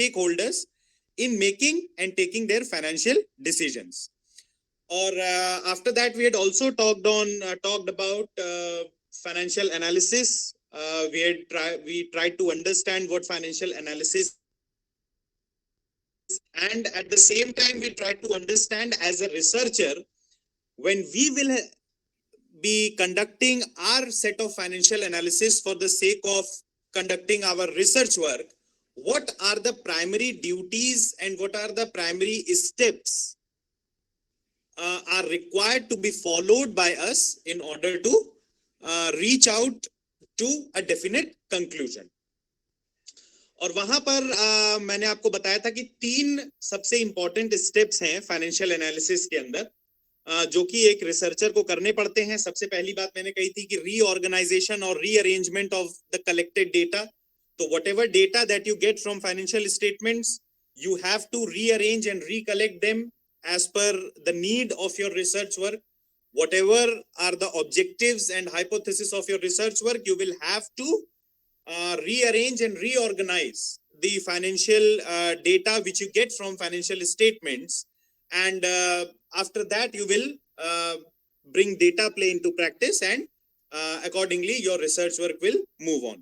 stakeholders in making and taking their financial decisions. Or after that, we had also talked about financial analysis. We tried to understand what financial analysis, and at the same time we tried to understand as a researcher, when we will be conducting our set of financial analysis for the sake of conducting our research work, what are the primary duties and what are the primary steps are required to be followed by us in order to reach out to a definite conclusion. और वहां पर मैंने आपको बताया था कि 3 सबसे important steps हैं फाइनेंशियल एनालिसिस के अंदर, जो कि एक रिसर्चर को करने पड़ते हैं. सबसे पहली बात मैंने कही थी कि रीऑर्गेनाइजेशन और rearrangement of the collected data. तो whatever data that you get from financial statements, you have to rearrange and recollect them as per the need of your research work. Whatever are the objectives and hypothesis of your research work, you will have to rearrange and reorganize the financial data which you get from financial statements, and after that you will bring data play into practice, and accordingly your research work will move on.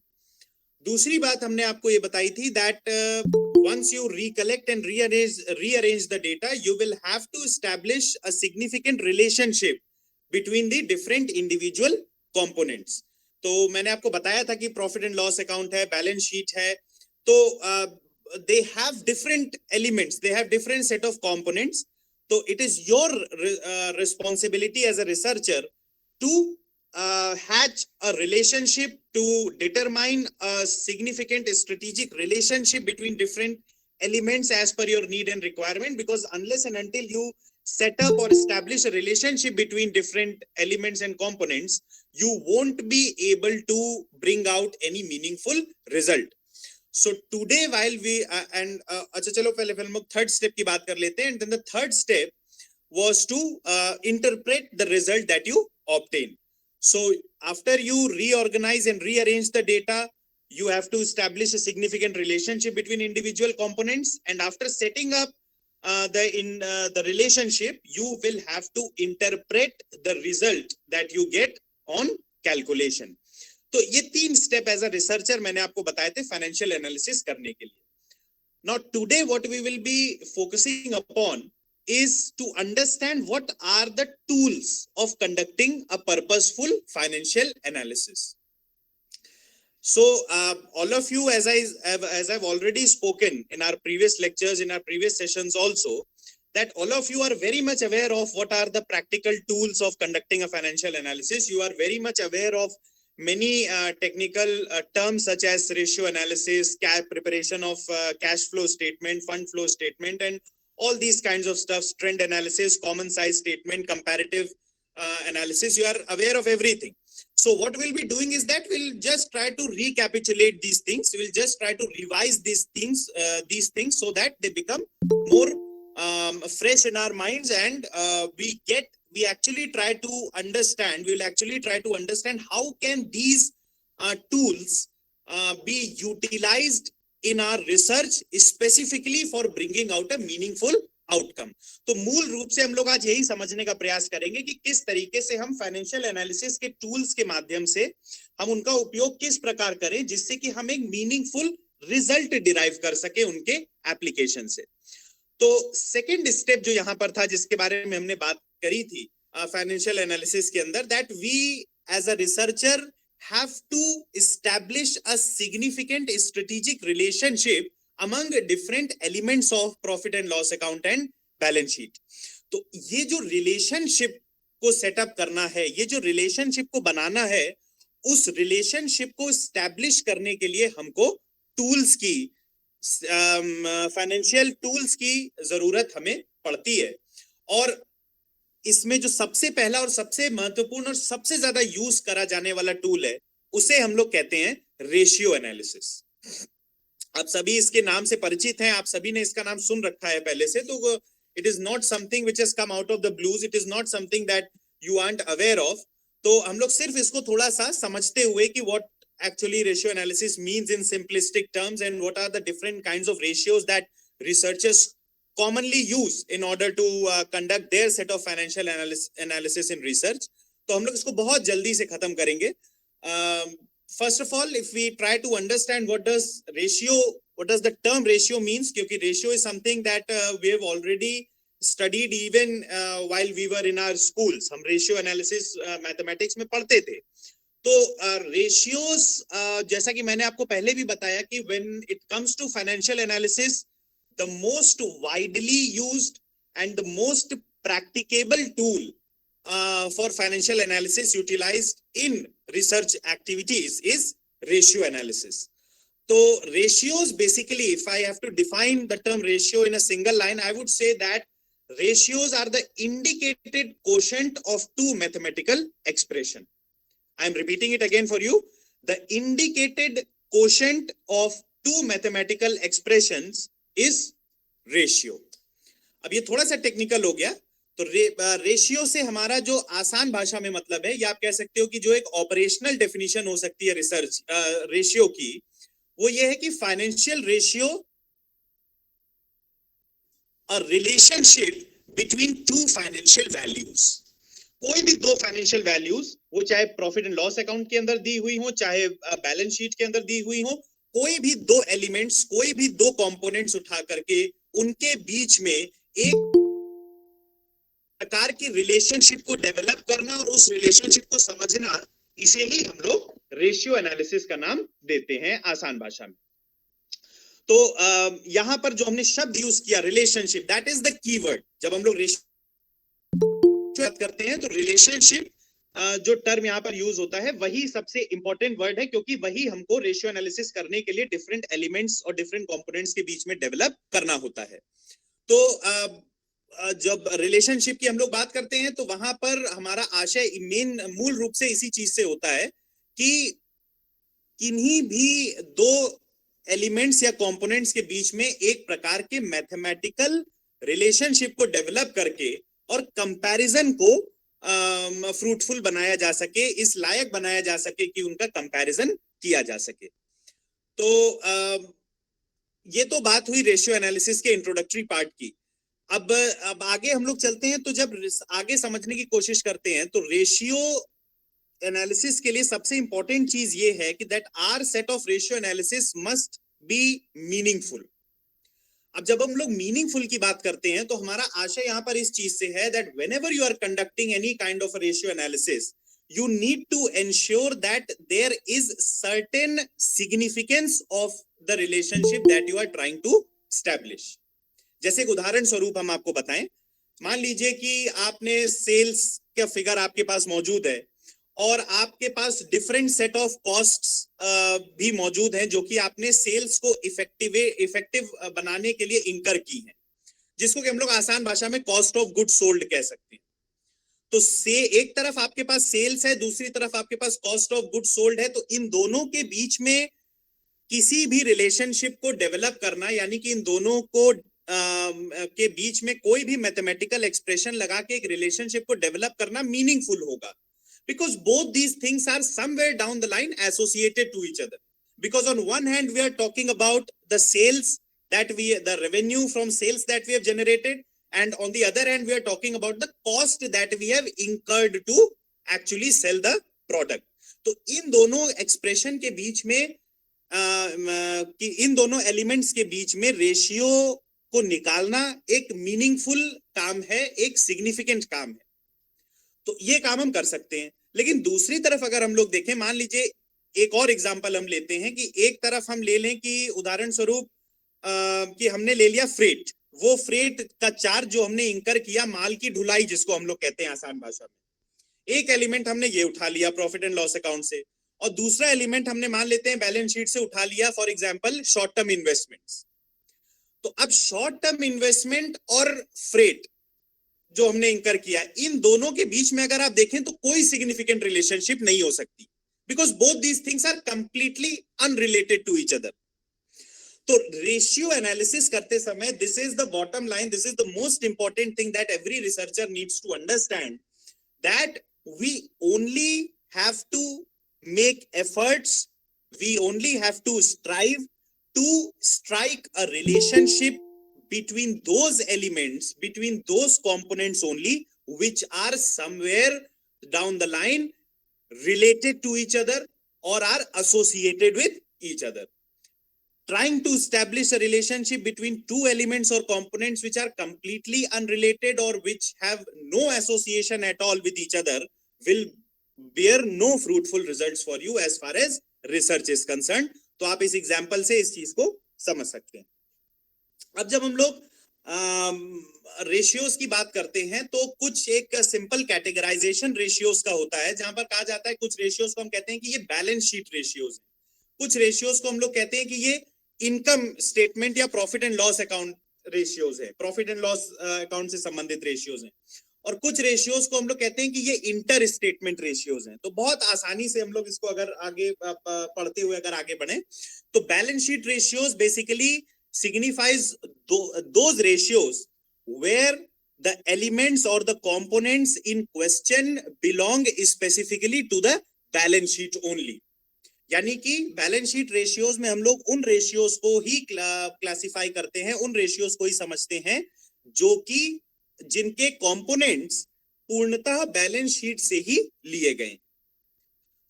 दूसरी बात हमने आपको ये बताई थी that once you recollect and rearrange the data, you will have to establish a significant relationship between the different individual components. तो मैंने आपको बताया था कि प्रॉफिट एंड लॉस अकाउंट है, बैलेंस शीट है, तो they have different elements, they have different set of components. So it is your responsibility as a researcher to hatch a relationship, to determine a significant strategic relationship between different elements as per your need and requirement, because unless and until you set up or establish a relationship between different elements and components, you won't be able to bring out any meaningful result. So today while we अच्छा चलो पहले हम लोग third step की बात कर लेते हैं. And then the third step was to interpret the result that you obtain. So after you reorganize and rearrange the data, you have to establish a significant relationship between individual components, and after setting up the relationship, you will have to interpret the result that you get on calculation. तो ये 3 step as a researcher मैंने आपको बताए थे financial analysis करने के लिए. Now today what we will be focusing upon is to understand what are the tools of conducting a purposeful financial analysis. So all of you, as I've already spoken in our previous lectures, in our previous sessions also, that all of you are very much aware of what are the practical tools of conducting a financial analysis. You are very much aware of many technical terms such as ratio analysis, preparation of cash flow statement, fund flow statement, and all these kinds of stuff, trend analysis, common size statement, comparative analysis. You are aware of everything. So what we'll be doing is that we'll just try to recapitulate these things. We'll just try to revise these things so that they become more fresh in our minds, and we actually try to understand, we'll actually try to understand how can these tools be utilized in our research, specifically for bringing out a meaningful outcome. तो मूल रूप से हम लोग आज यही समझने का प्रयास करेंगे कि किस तरीके से हम फाइनेंशियल एनालिसिस के टूल्स के माध्यम से हम उनका उपयोग किस प्रकार करें, जिससे कि हम एक मीनिंगफुल रिजल्ट डिराइव कर सके उनके एप्लीकेशन से. तो सेकेंड स्टेप जो यहाँ पर था, जिसके बारे में हमने बात करी थी फाइनेंशियल एनालिसिस के अंदर, that we as a researcher have to establish a significant strategic relationship among different elements of profit and loss account and balance sheet. तो ये जो रिलेशनशिप को सेटअप करना है, ये जो रिलेशनशिप को बनाना है, उस रिलेशनशिप को एस्टैब्लिश करने के लिए हमको टूल्स की, फाइनेंशियल टूल्स की जरूरत हमें पड़ती है. और इसमें जो सबसे पहला और सबसे महत्वपूर्ण और सबसे ज्यादा यूज करा जाने वाला टूल है, उसे हम लोग कहते हैं रेशियो एनालिसिस. आप सभी इसके नाम से परिचित हैं, आप सभी ने इसका नाम सुन रखा है पहले से. तो it is not something which has come out of the blues, it is not something that you aren't aware of. तो हम लोग सिर्फ इसको थोड़ा सा समझते हुए कि what actually ratio analysis means in simplistic terms, and what are the different kinds of ratios that researchers commonly use in order to conduct their set of financial analysis in research. तो हम लोग इसको बहुत जल्दी से खत्म करेंगे. First of all, if we try to understand what does the term ratio means, क्योंकि ratio is something that we have already studied even while we were in our schools. हम ratio analysis mathematics में पढ़ते थे. तो ratios जैसा कि मैंने आपको पहले भी बताया कि when it comes to financial analysis, the most widely used and the most practicable tool for financial analysis utilized in research activities is ratio analysis. So ratios, basically, if I have to define the term ratio in a single line, I would say that ratios are the indicated quotient of two mathematical expression. I am repeating it again for you. The indicated quotient of two mathematical expressions is ratio. अब ये थोड़ा सा technical हो गया. तो ratio से हमारा जो आसान भाषा में मतलब है, या आप कह सकते हो कि जो एक ऑपरेशनल डेफिनेशन हो सकती है रिसर्च रेशियो की, वो ये है कि financial ratio a relationship between two financial values. कोई भी दो फाइनेंशियल वैल्यूज, वो चाहे प्रॉफिट एंड लॉस अकाउंट के अंदर दी हुई हो, चाहे बैलेंस शीट के अंदर दी हुई हो, कोई भी दो एलिमेंट्स, कोई भी दो कंपोनेंट्स उठा करके उनके बीच में एक प्रकार की रिलेशनशिप को डेवलप करना और उस रिलेशनशिप को समझना, इसे ही हम लोग रेशियो एनालिसिस का नाम देते हैं आसान भाषा में. तो यहां पर जो हमने शब्द यूज किया relationship, that is the keyword. जब हम लोग रेशियो बात करते हैं तो रिलेशनशिप जो टर्म यहां पर यूज होता है वही सबसे इंपॉर्टेंट वर्ड है, क्योंकि वही हमको रेशियो एनालिसिस करने के लिए डिफरेंट एलिमेंट्स और डिफरेंट कंपोनेंट्स के बीच में डेवलप करना होता है. तो जब रिलेशनशिप की हम लोग बात करते हैं तो वहां पर हमारा आशय मूल रूप से इसी चीज से होता है कि किन्हीं भी दो एलिमेंट्स या कंपोनेंट्स के बीच में एक प्रकार के मैथमेटिकल रिलेशनशिप को डेवलप करके और कंपैरिजन को फ्रूटफुल बनाया जा सके, इस लायक बनाया जा सके कि उनका कंपैरिजन किया जा सके. तो ये तो बात हुई रेशियो एनालिसिस के इंट्रोडक्टरी पार्ट की. अब आगे हम लोग चलते हैं. तो जब आगे समझने की कोशिश करते हैं तो रेशियो एनालिसिस के लिए सबसे इंपॉर्टेंट चीज ये है कि that our set of ratio analysis must be meaningful. अब जब हम लोग मीनिंगफुल की बात करते हैं तो हमारा आशय यहां पर इस चीज से है that whenever you are conducting any kind of ratio analysis, you need to ensure that there is certain significance of the relationship that you are trying to establish. जैसे एक उदाहरण स्वरूप हम आपको बताएं, मान लीजिए कि आपने सेल्स का फिगर आपके पास मौजूद है और आपके पास डिफरेंट सेट ऑफ कॉस्ट्स भी मौजूद हैं जो कि आपने सेल्स को इफेक्टिव बनाने के लिए इंकर की हैं, जिसको कि हम लोग आसान भाषा में कॉस्ट ऑफ गुड्स सोल्ड कह सकते हैं. तो एक तरफ आपके पास सेल्स है, दूसरी तरफ आपके पास कॉस्ट ऑफ गुड्स सोल्ड है. तो इन दोनों के बीच में किसी भी रिलेशनशिप को डेवलप करना, यानी कि इन दोनों को के बीच में कोई भी मैथमेटिकल एक्सप्रेशन लगा के एक रिलेशनशिप को डेवलप करना मीनिंगफुल होगा, because both these things are somewhere down the line associated to each other. Because on one hand we are talking about the sales the revenue from sales that we have generated, and on the other hand we are talking about the cost that we have incurred to actually sell the product. तो इन दोनों expression के बीच में इन दोनों elements के बीच में ratio को निकालना एक मीनिंगफुल काम है, एक सिग्निफिकेंट काम है. तो ये काम हम कर सकते हैं. लेकिन दूसरी तरफ अगर हम लोग देखें, मान लीजिए एक और एग्जांपल हम लेते हैं कि एक तरफ हम ले लें कि उदाहरण स्वरूप कि हमने ले लिया फ्रेट. वो फ्रेट का चार्ज जो हमने इंकर किया, माल की ढुलाई जिसको हम लोग कहते हैं आसान भाषा में, एक एलिमेंट हमने ये उठा लिया प्रॉफिट एंड लॉस अकाउंट से, और दूसरा एलिमेंट हमने मान लेते हैं बैलेंस शीट से उठा लिया, for example short term investments. तो अब शॉर्ट टर्म इन्वेस्टमेंट और फ्रेट जो हमने इंकर किया, इन दोनों के बीच में अगर आप देखें तो कोई सिग्निफिकेंट रिलेशनशिप नहीं हो सकती, because both these things are completely unrelated to each other. तो रेशियो एनालिसिस करते समय this is the bottom line, this is the most important thing that every researcher needs to understand, that we only have to make efforts we only have to strive to strike a relationship between those elements, between those components only, which are somewhere down the line related to each other or are associated with each other. Trying to establish a relationship between two elements or components which are completely unrelated or which have no association at all with each other will bear no fruitful results for you as far as research is concerned. तो आप इस example से इस चीज को समझ सकते हैं. अब जब हम लोग रेशियोज की बात करते हैं तो कुछ एक सिंपल कैटेगराइजेशन रेशियोज का होता है, जहां पर कहा जाता है कुछ रेशियोज को हम कहते हैं कि ये बैलेंस शीट रेशियोज है, कुछ रेशियोज को हम लोग कहते हैं कि ये इनकम स्टेटमेंट या profit and loss account ratios है, प्रॉफिट एंड लॉस अकाउंट से संबंधित रेशियोज हैं, और कुछ रेशियोज को हम लोग कहते हैं कि ये इंटर स्टेटमेंट रेशियोज हैं. तो बहुत आसानी से हम लोग इसको अगर आगे पढ़ते हुए अगर आगे बढ़े तो balance sheet ratios basically signifies those ratios where the elements or the components in question belong specifically to the balance sheet only. यानी कि बैलेंस शीट रेशियोज में हम लोग उन रेशियोज को ही क्लासिफाई करते हैं, उन रेशियोज को ही समझते हैं जो कि जिनके कंपोनेंट्स पूर्णतः बैलेंस शीट से ही लिए गए.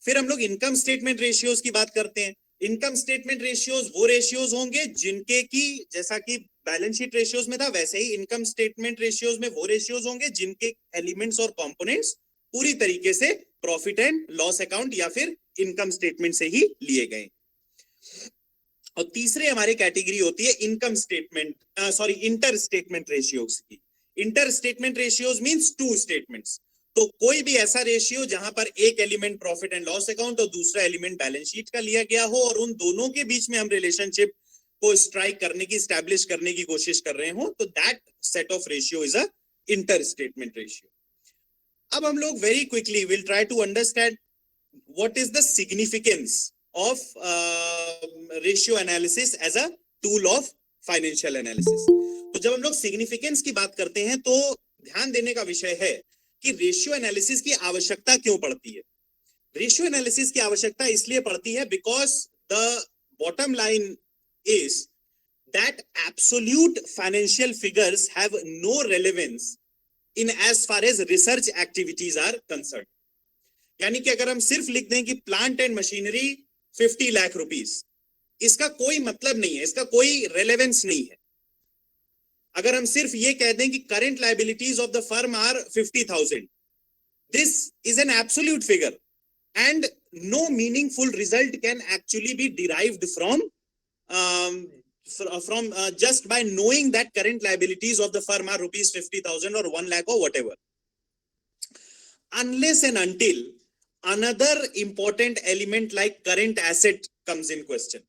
फिर हम लोग इनकम स्टेटमेंट रेशियोज की बात करते हैं. इनकम स्टेटमेंट रेशियोज वो रेशियोज होंगे जिनके की जैसा कि बैलेंस शीट रेशियोज में था वैसे ही इनकम स्टेटमेंट रेशियोज में वो रेशियोज होंगे जिनके एलिमेंट्स और कंपोनेंट्स पूरी तरीके से प्रॉफिट एंड लॉस अकाउंट या फिर इनकम स्टेटमेंट से ही लिए गए. और तीसरे हमारी कैटेगरी होती है income statement inter statement ratios की. Inter statement ratios means two statements. तो कोई भी ऐसा रेशियो जहां पर एक element profit and loss account और दूसरा एलिमेंट बैलेंस शीट का लिया गया हो और उन दोनों के बीच में हम रिलेशनशिप को स्ट्राइक करने की, स्टैब्लिश करने की कोशिश कर रहे हो, तो that set of ratio is a inter statement ratio. अब हम लोग very quickly will try to understand what is the significance of ratio analysis as a tool of financial analysis. तो जब हम लोग सिग्निफिकेंस की बात करते हैं तो ध्यान देने का विषय है कि रेशियो एनालिसिस की आवश्यकता क्यों पड़ती है. रेशियो एनालिसिस की आवश्यकता इसलिए पड़ती है because the bottom line is that absolute financial figures have no relevance in as far as research activities are concern. यानी कि अगर हम सिर्फ लिख दें कि plant and machinery 50 lakh rupees, इसका कोई मतलब नहीं है, इसका कोई रेलेवेंस नहीं है. अगर हम सिर्फ ये कह दें कि current liabilities of the firm are 50,000, this is an absolute figure and no meaningful result can actually be derived from just by knowing that current liabilities of the firm are rupees 50,000 or 1 lakh or whatever, unless and until another important element like current asset comes in question.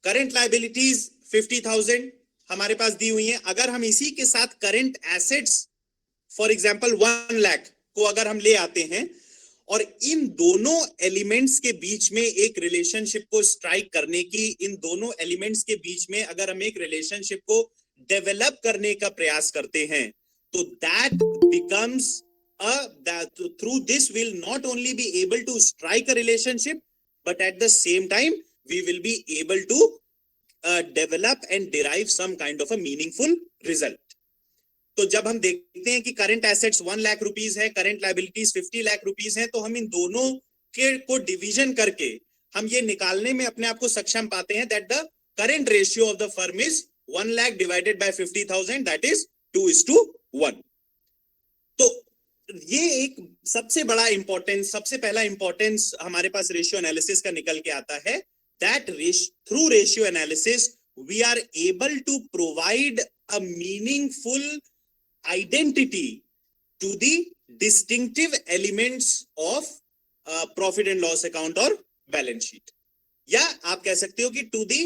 Current liabilities 50,000 हमारे पास दी हुई है, अगर हम इसी के साथ current assets for example 1 lakh को अगर हम ले आते हैं और इन दोनों एलिमेंट्स के बीच में एक रिलेशनशिप को स्ट्राइक करने की, इन दोनों एलिमेंट्स के बीच में अगर हम एक रिलेशनशिप को डेवलप करने का प्रयास करते हैं तो that becomes through this we'll not only be able to strike a relationship but at the same time we will be able to develop and derive some kind of a meaningful result. तो जब हम देखते हैं कि current assets 1 lakh rupees है, current liabilities 50 lakh rupees है, तो हम इन दोनों के को डिवीजन करके हम ये निकालने में अपने आप को सक्षम पाते हैं that the current ratio of the firm is 1 lakh divided by 50,000, that is 2:1. तो ये एक सबसे बड़ा इंपॉर्टेंस, सबसे पहला इंपॉर्टेंस हमारे पास रेशियो एनालिसिस का निकल के आता है that through ratio analysis we are able to provide a meaningful identity to the distinctive elements of profit and loss account or balance sheet, या आप कह सकते हो कि to the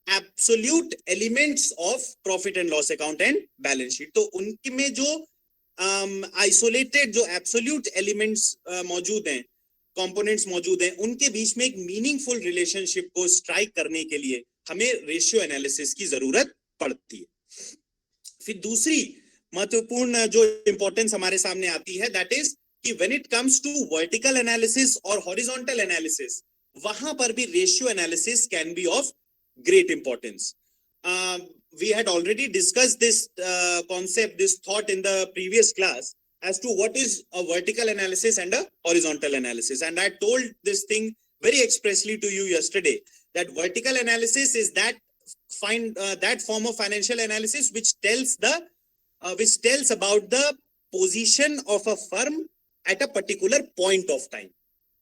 absolute elements of profit and loss account and balance sheet. तो उनमें जो isolated जो absolute elements मौजूद हैं, कंपोनेंट्स मौजूद हैं, उनके बीच में एक मीनिंगफुल रिलेशनशिप को स्ट्राइक करने के लिए हमें रेशियो एनालिसिस की जरूरत पड़ती है. फिर दूसरी महत्वपूर्ण जो इंपॉर्टेंस हमारे सामने आती है दैट इज कि when it comes to vertical analysis और हॉरिजॉन्टल एनालिसिस, वहां पर भी ratio analysis can be of great importance. We had already discussed this concept, this thought in the previous class as to what is a vertical analysis and a horizontal analysis. And I told this thing very expressly to you yesterday, that vertical analysis is that that form of financial analysis which tells about the position of a firm at a particular point of time.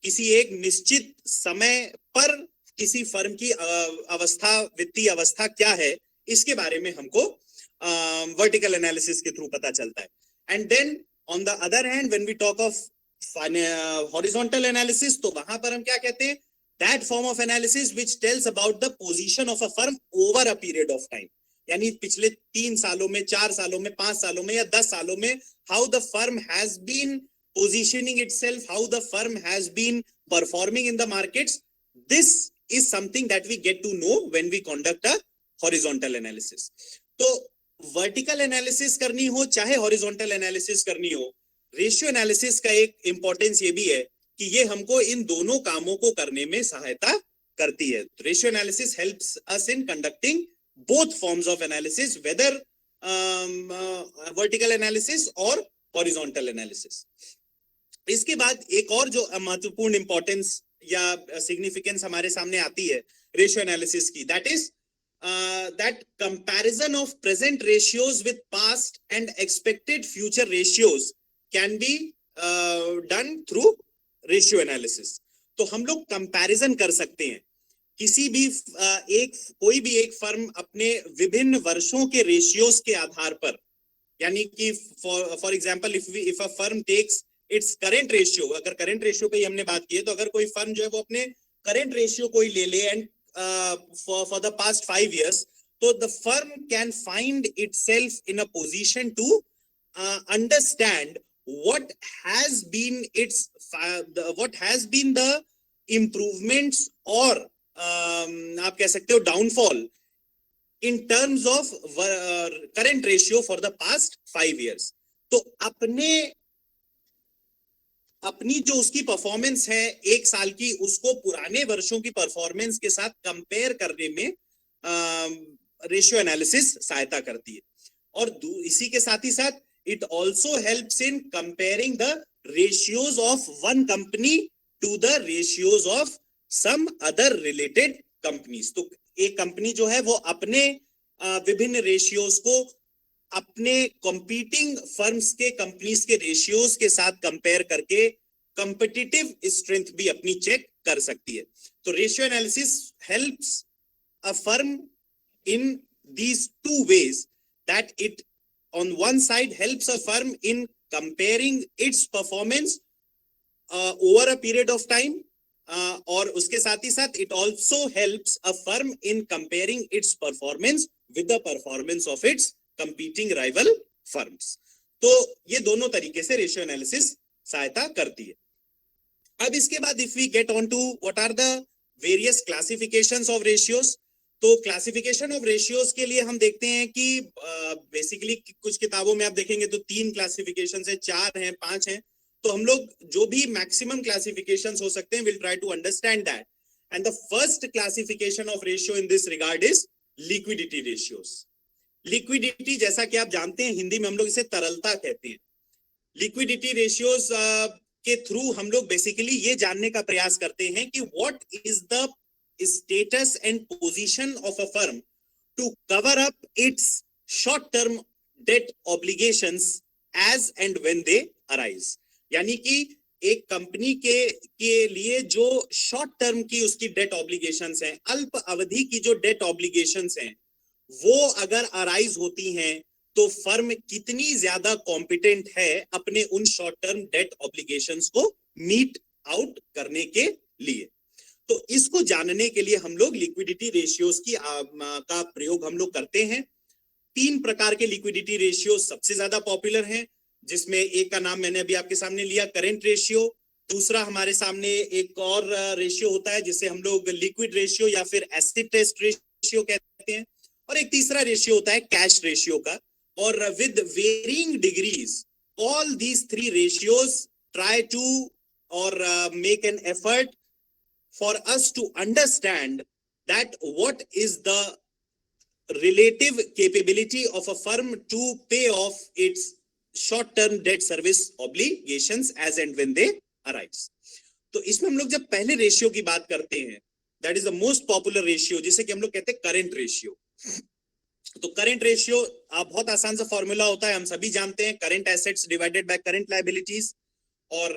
किसी एक निश्चित समय पर किसी firm की अवस्था, वित्तीय अवस्था क्या है, इसके बारे में हमको वर्टिकल एनालिसिस के थ्रू पता चलता है. And then on the other hand when we talk of horizontal analysis, तो वहां पर हम क्या कहते हैं, that form of analysis which tells about the position of a firm over a period of time. यानी पिछले 3 सालों में, 4 सालों में, 5 सालों में या 10 सालों में how the firm has been positioning itself, how the firm has been performing in the markets. This is something that we get to know when we conduct a horizontal analysis. तो vertical analysis करनी हो चाहे horizontal analysis करनी हो, ratio analysis का एक importance ये भी है कि ये हमको इन दोनों कामों को करने में सहायता करती है. Ratio analysis helps us in conducting both forms of analysis, whether vertical analysis or horizontal analysis. इसके बाद एक और जो महत्वपूर्ण इंपॉर्टेंस या सिग्निफिकेंस हमारे सामने आती है रेशियो एनालिसिस की, that is that comparison of present ratios with past and expected future ratios can be done through ratio analysis. तो हम लोग कंपैरिजन कर सकते हैं किसी भी कोई भी एक फर्म अपने विभिन्न वर्षों के रेशियोज के आधार पर, यानी कि for example if a firm takes its current ratio, अगर करेंट रेशियो की हमने बात की है, तो अगर कोई फर्म जो है वो अपने करेंट रेशियो को ही ले ले and for the past 5 years, तो the firm can find itself in a position to understand what has been the improvements or आप कह सकते हो downfall in terms of current ratio for the past 5 years. तो अपनी जो उसकी performance है 1 साल की, उसको पुराने वर्षों की परफॉर्मेंस के साथ कंपेयर करने में रेशियो एनालिसिस सहायता करती है. और इसी के साथ ही साथ it also helps in comparing the ratios of one company to the ratios of some other related companies. तो एक कंपनी जो है वो अपने विभिन्न रेशियोज को अपने कंपीटिंग फर्म्स के कंपनीज के रेशियोज के साथ कंपेयर करके कॉम्पिटिटिव स्ट्रेंथ भी अपनी चेक कर सकती है. तो ratio analysis helps a firm in these two ways, that it on one side helps a firm in comparing its performance over a period of time, और उसके साथ ही साथ it also helps a firm in comparing its performance with the performance of its competing rival firms. तो ये दोनों तरीके से रेशियो एनालिसिस सहायता करती है. अब इसके बाद if we get on to what are the various classifications of ratios, तो क्लासिफिकेशन ऑफ रेशियोज के लिए हम देखते हैं कि बेसिकली कुछ किताबों में आप देखेंगे तो 3 क्लासिफिकेशन है, 4 हैं, 5 हैं. तो हम लोग जो भी मैक्सिमम क्लासिफिकेशंस हो सकते हैं, will try to understand that. And the first classification of ratio in this regard is liquidity ratios. Liquidity, जैसा कि आप जानते हैं, हिंदी में हम लोग इसे तरलता कहते हैं. लिक्विडिटी रेशियोज के थ्रू हम लोग बेसिकली ये जानने का प्रयास करते हैं कि what is the status and position of a firm to cover up its short-term debt obligations as and when they arise. यानी कि एक कंपनी के लिए जो शॉर्ट टर्म की उसकी डेट ऑब्लिगेशंस हैं, अल्प अवधि की जो डेट ऑब्लिगेशंस हैं, वो अगर अराइज होती हैं तो फर्म कितनी ज्यादा कॉम्पिटेंट है अपने उन शॉर्ट टर्म डेट ऑब्लिगेशंस को मीट आउट करने के लिए. तो इसको जानने के लिए हम लोग लिक्विडिटी रेशियोज का प्रयोग हम लोग करते हैं. 3 प्रकार के लिक्विडिटी रेशियो सबसे ज्यादा पॉपुलर हैं, जिसमें एक का नाम मैंने अभी आपके सामने लिया, करंट रेशियो. दूसरा हमारे सामने एक और रेशियो होता है जिसे हम लोग लिक्विड रेशियो या फिर एसिड टेस्ट रेशियो कहते हैं. और एक तीसरा रेशियो होता है कैश रेशियो का. और with varying degrees all these 3 ratios try to और make an effort for us to understand that what is the relative capability of a firm to pay off its short-term debt service obligations as and when they arise. तो इसमें हम लोग जब पहले ratio की बात करते हैं, that is the most popular ratio, जिसे कि हम लोग कहते हैं करंट रेशियो. तो करंट रेशियो बहुत आसान सा फॉर्मूला होता है, हम सभी जानते हैं, current assets divided by current liabilities. और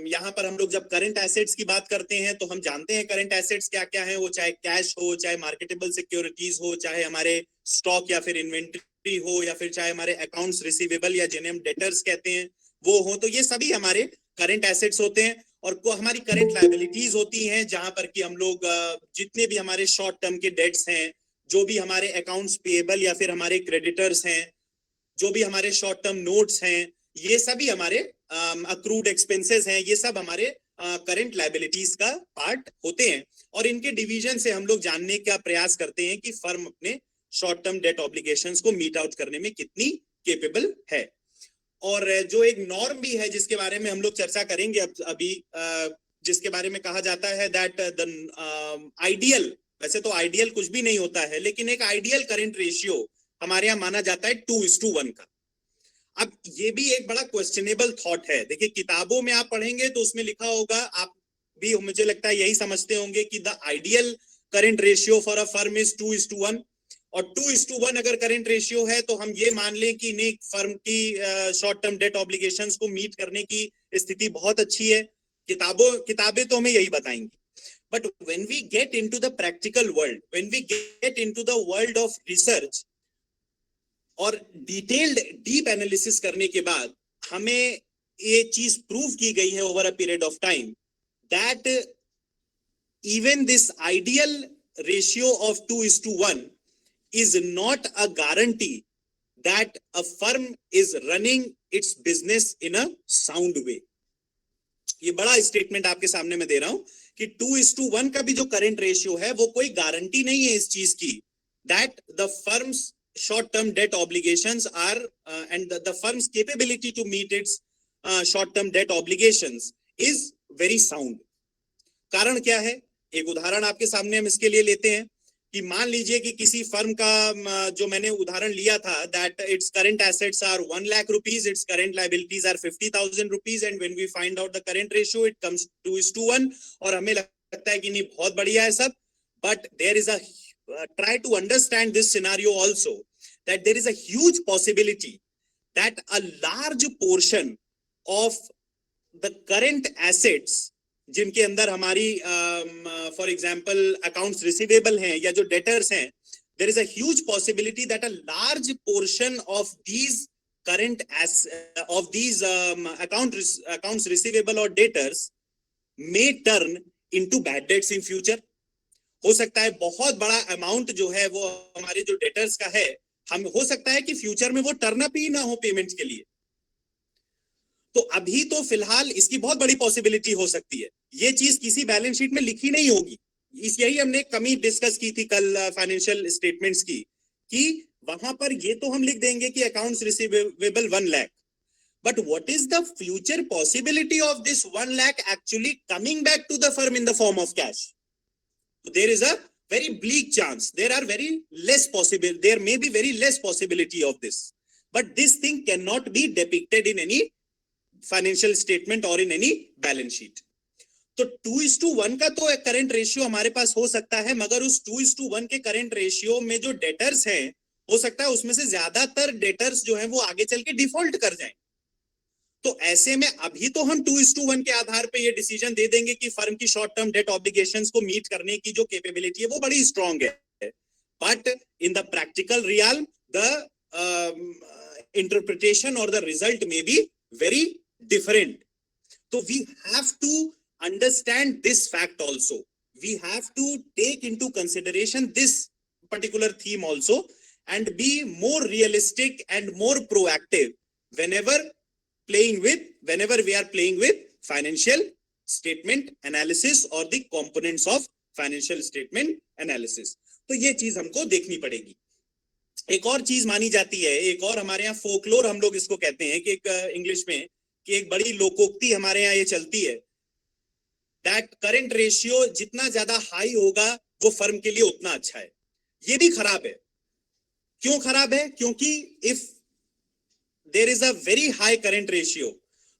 यहाँ पर हम लोग जब करंट एसेट्स की बात करते हैं तो हम जानते हैं करंट एसेट्स क्या क्या है, वो चाहे कैश हो, चाहे मार्केटेबल सिक्योरिटीज हो, चाहे हमारे स्टॉक या फिर इन्वेंट्री हो, या फिर चाहे हमारे अकाउंट्स रिसीवेबल या जिन्हें हम डेटर्स कहते हैं वो हो, तो ये सभी हमारे करंट एसेट्स होते हैं. और को हमारी करंट लायबिलिटीज होती हैं, जहां पर कि हम लोग जितने भी हमारे शॉर्ट टर्म के डेट्स हैं, जो भी हमारे अकाउंट्स पेएबल या फिर हमारे क्रेडिटर्स हैं, जो भी हमारे शॉर्ट टर्म नोट्स हैं, ये सभी हमारे अक्रूड एक्सपेंसेस हैं, ये सब हमारे करंट लायबिलिटीज का पार्ट होते हैं. और इनके डिवीजन से हम लोग जानने का प्रयास करते हैं कि फर्म अपने शॉर्ट टर्म डेट ऑब्लिगेशंस को मीट आउट करने में कितनी केपेबल है. और जो एक नॉर्म भी है जिसके बारे में हम लोग चर्चा करेंगे अभी, जिसके बारे में कहा जाता है दैट द आइडियल, वैसे तो आइडियल कुछ भी नहीं होता है, लेकिन एक आइडियल करंट रेशियो हमारे यहाँ माना जाता है 2:1 का. अब ये भी एक बड़ा क्वेश्चनेबल थॉट है. देखिए, किताबों में आप पढ़ेंगे तो उसमें लिखा होगा, आप भी मुझे लगता है यही समझते होंगे कि the ideal current ratio for a firm is 2:1. और 2:1 अगर करंट रेशियो है तो हम ये मान लें कि नहीं, फर्म की शॉर्ट टर्म डेट ऑब्लिगेशंस को मीट करने की स्थिति बहुत अच्छी है. किताबें तो हमें यही बताएंगी. But when we get into the practical world, when we get into the world of research और डिटेल्ड डीप एनालिसिस करने के बाद हमें ये चीज प्रूव की गई है over a period of time that even this ideal ratio of 2:1 is not a guarantee that a firm is running its business in a sound way. ये बड़ा स्टेटमेंट आपके सामने मैं दे रहा हूं कि 2:1 का भी जो करंट रेशियो है वो कोई गारंटी नहीं है इस चीज की that the firm's short term debt obligations are and the firm's capability to meet its short term debt obligations is very sound. कारण क्या है? एक उदाहरण आपके सामने हम इसके लिए लेते हैं कि मान लीजिए कि किसी फर्म का जो मैंने उदाहरण लिया था that its current assets are 1 lakh rupees, its current liabilities are 50,000 rupees, and when we find out the current ratio it comes 2:1. और हमें लगता है कि नहीं, बहुत बढ़िया है सब. But there is a try to understand this scenario also, that there is a huge possibility that a large portion of the current assets जिनके अंदर हमारी फॉर एग्जांपल अकाउंट्स रिसीवेबल हैं या जो डेटर्स हैं, there is a huge possibility that a large portion of these current of these accounts receivable और debtors may turn into bad debts in future. हो सकता है बहुत बड़ा अमाउंट जो है वो हमारे जो डेटर्स का है, हम हो सकता है कि फ्यूचर में वो टर्न अप ही ना हो पेमेंट के लिए. तो अभी तो फिलहाल इसकी बहुत बड़ी पॉसिबिलिटी हो सकती है. ये चीज किसी बैलेंस शीट में लिखी नहीं होगी. यही हमने कमी डिस्कस की थी कल फाइनेंशियल स्टेटमेंट्स की, कि वहां पर ये तो हम लिख देंगे कि accounts receivable 1 lakh, but what is the future possibility of this 1 lakh actually coming back to the firm in the form of cash? There is a very bleak chance, there are very less possible, there may be very less possibility of this, but this thing cannot be depicted in any financial statement or in any balance sheet. तो 2:1 का तो एक current ratio हमारे पास हो सकता है, मगर उस 2:1 के करंट रेशियो में जो डेटर्स हैं, हो सकता है उसमें से ज्यादातर डेटर्स जो हैं वो आगे चल के डिफॉल्ट कर जाएं. तो ऐसे में अभी तो हम 2:1 के आधार पे ये डिसीजन दे देंगे कि फर्म की शॉर्ट टर्म डेट ऑब्लिगेशंस को मीट करने की जो कैपेबिलिटी है वो बड़ी स्ट्रांग है. But in the practical real the interpretation और द रिजल्ट में be very different. So we have to understand this fact also. We have to take into consideration this particular theme also and be more realistic and more proactive whenever we are playing with financial statement analysis or the components of financial statement analysis. तो ये चीज हमको देखनी पड़ेगी. एक और चीज मानी जाती है, एक और हमारे यहाँ फोकलोर हम लोग इसको कहते हैं कि एक इंग्लिश में कि एक बड़ी लोकोक्ति हमारे यहाँ ये चलती है दैट करंट रेशियो जितना ज्यादा हाई होगा वो फर्म के लिए उतना अच्छा है। ये भी खराब है। क्यों खराब है? क्योंकि if there is a very high current ratio,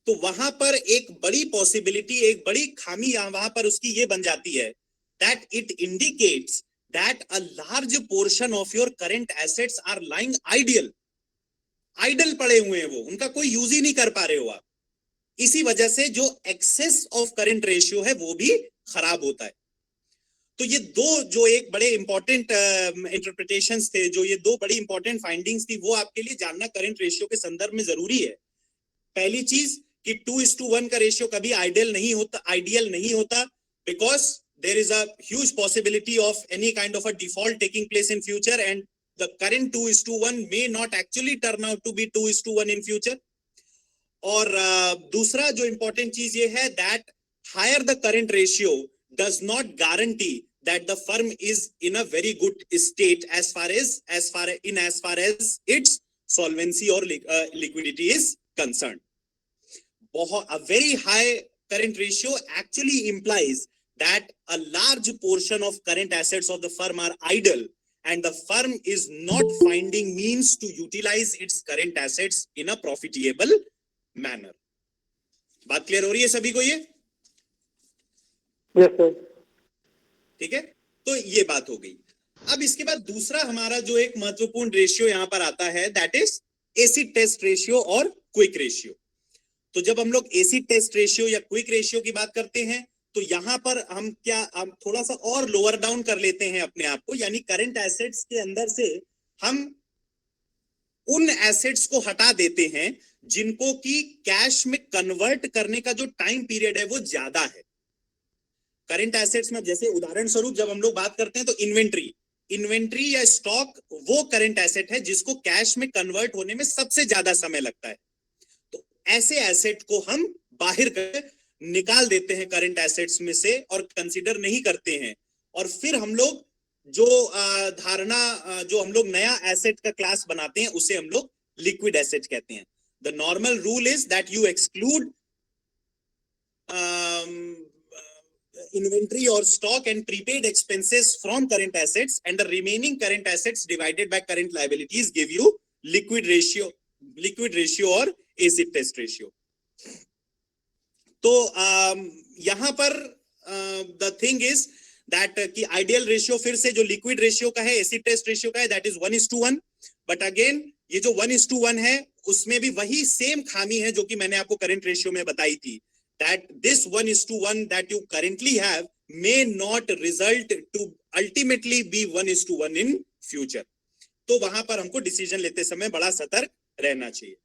तो वहां पर एक बड़ी पॉसिबिलिटी, एक बड़ी खामी वहां पर उसकी ये बन जाती है that it indicates that a large portion of your current assets are lying ideal. Idle पड़े हुए हैं, वो उनका कोई यूज ही नहीं कर पा रहे हो आप। इसी वजह से जो एक्सेस ऑफ करंट रेशियो है वो भी खराब होता है। तो ये दो जो एक बड़े इंपॉर्टेंट इंटरप्रिटेशंस थे, जो ये दो बड़ी इंपॉर्टेंट फाइंडिंग्स थी, वो आपके लिए जानना करंट रेशियो के संदर्भ में जरूरी है। पहली चीज कि 2:1 का रेशियो कभी आइडियल नहीं होता because there is a huge possibility of any kind of a default taking place in future and the current 2:1 may not actually turn out to be 2:1 in future. और दूसरा जो इंपॉर्टेंट चीज ये है that higher the current ratio does not guarantee that the firm is in a very good state as far as its solvency or liquidity is concerned. A very high current ratio actually implies that a large portion of current assets of the firm are idle and the firm is not finding means to utilize its current assets in a profitable manner. बात clear हो रही है सभी को? ये yes sir. ठीक है, तो ये बात हो गई। अब इसके बाद दूसरा हमारा जो एक महत्वपूर्ण रेशियो यहां पर आता है that is acid test ratio और क्विक रेशियो। तो जब हम लोग एसिड टेस्ट रेशियो या क्विक रेशियो की बात करते हैं तो यहां पर हम थोड़ा सा और लोअर डाउन कर लेते हैं अपने आप को, यानी करंट एसेट्स के अंदर से हम उन एसेट्स को हटा देते हैं जिनको कि कैश में कन्वर्ट करने का जो टाइम पीरियड है वो ज्यादा है। करंट एसेट्स में जैसे उदाहरण स्वरूप जब हम लोग बात करते हैं तो इन्वेंट्री या स्टॉक वो करंट एसेट है जिसको कैश में कन्वर्ट होने में सबसे ज्यादा समय लगता है। तो ऐसे एसेट को हम बाहर कर निकाल देते हैं करंट एसेट्स में से और कंसीडर नहीं करते हैं। और फिर हम लोग जो जो हम लोग नया एसेट का क्लास बनाते हैं उसे हम लोग लिक्विड एसेट कहते हैं। The normal rule is that you exclude inventory or stock and prepaid expenses from current assets and the remaining current assets divided by current liabilities give you liquid ratio or acid test ratio. तो यहां पर the thing is that कि ideal ratio फिर से जो liquid ratio का है acid test ratio का है that is 1:1, but again ये जो 1:1 है उसमें भी वही सेम खामी है जो कि मैंने आपको करंट रेशियो में बताई थी, that this 1:1 that you currently have may not result to ultimately be 1:1 in future. तो वहां पर हमको डिसीजन लेते समय बड़ा सतर्क रहना चाहिए।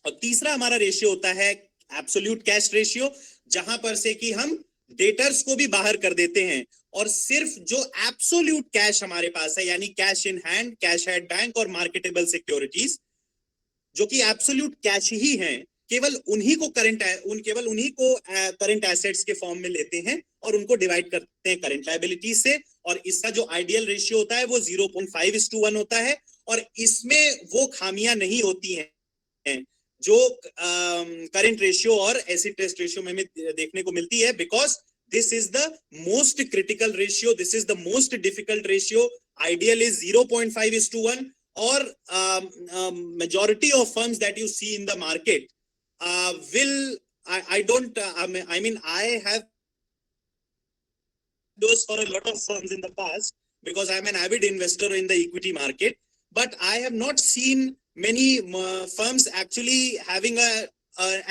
और तीसरा हमारा रेशियो होता है एब्सोल्यूट कैश रेशियो, जहां पर से कि हम डेटर्स को भी बाहर कर देते हैं और सिर्फ जो एब्सोल्यूट कैश हमारे पास है यानी cash in hand, cash at bank और मार्केटेबल सिक्योरिटीज जो कि एब्सोल्यूट कैश ही हैं, केवल उन्हीं को करंट एसेट्स के फॉर्म में लेते हैं और उनको डिवाइड करते हैं करंट लायबिलिटी से। और इसका जो आइडियल रेशियो होता है वो 0.5:1 होता है और इसमें वो खामियां नहीं होती हैं जो करंट रेशियो और एसिड टेस्ट रेशियो में देखने को मिलती है, because this is the most critical ratio, this is the most difficult ratio. Ideal is 0.5:1 और majority of firms that you see in the market I have those for a lot of firms in the past because I am an avid investor in the equity market, but I have not seen many firms actually having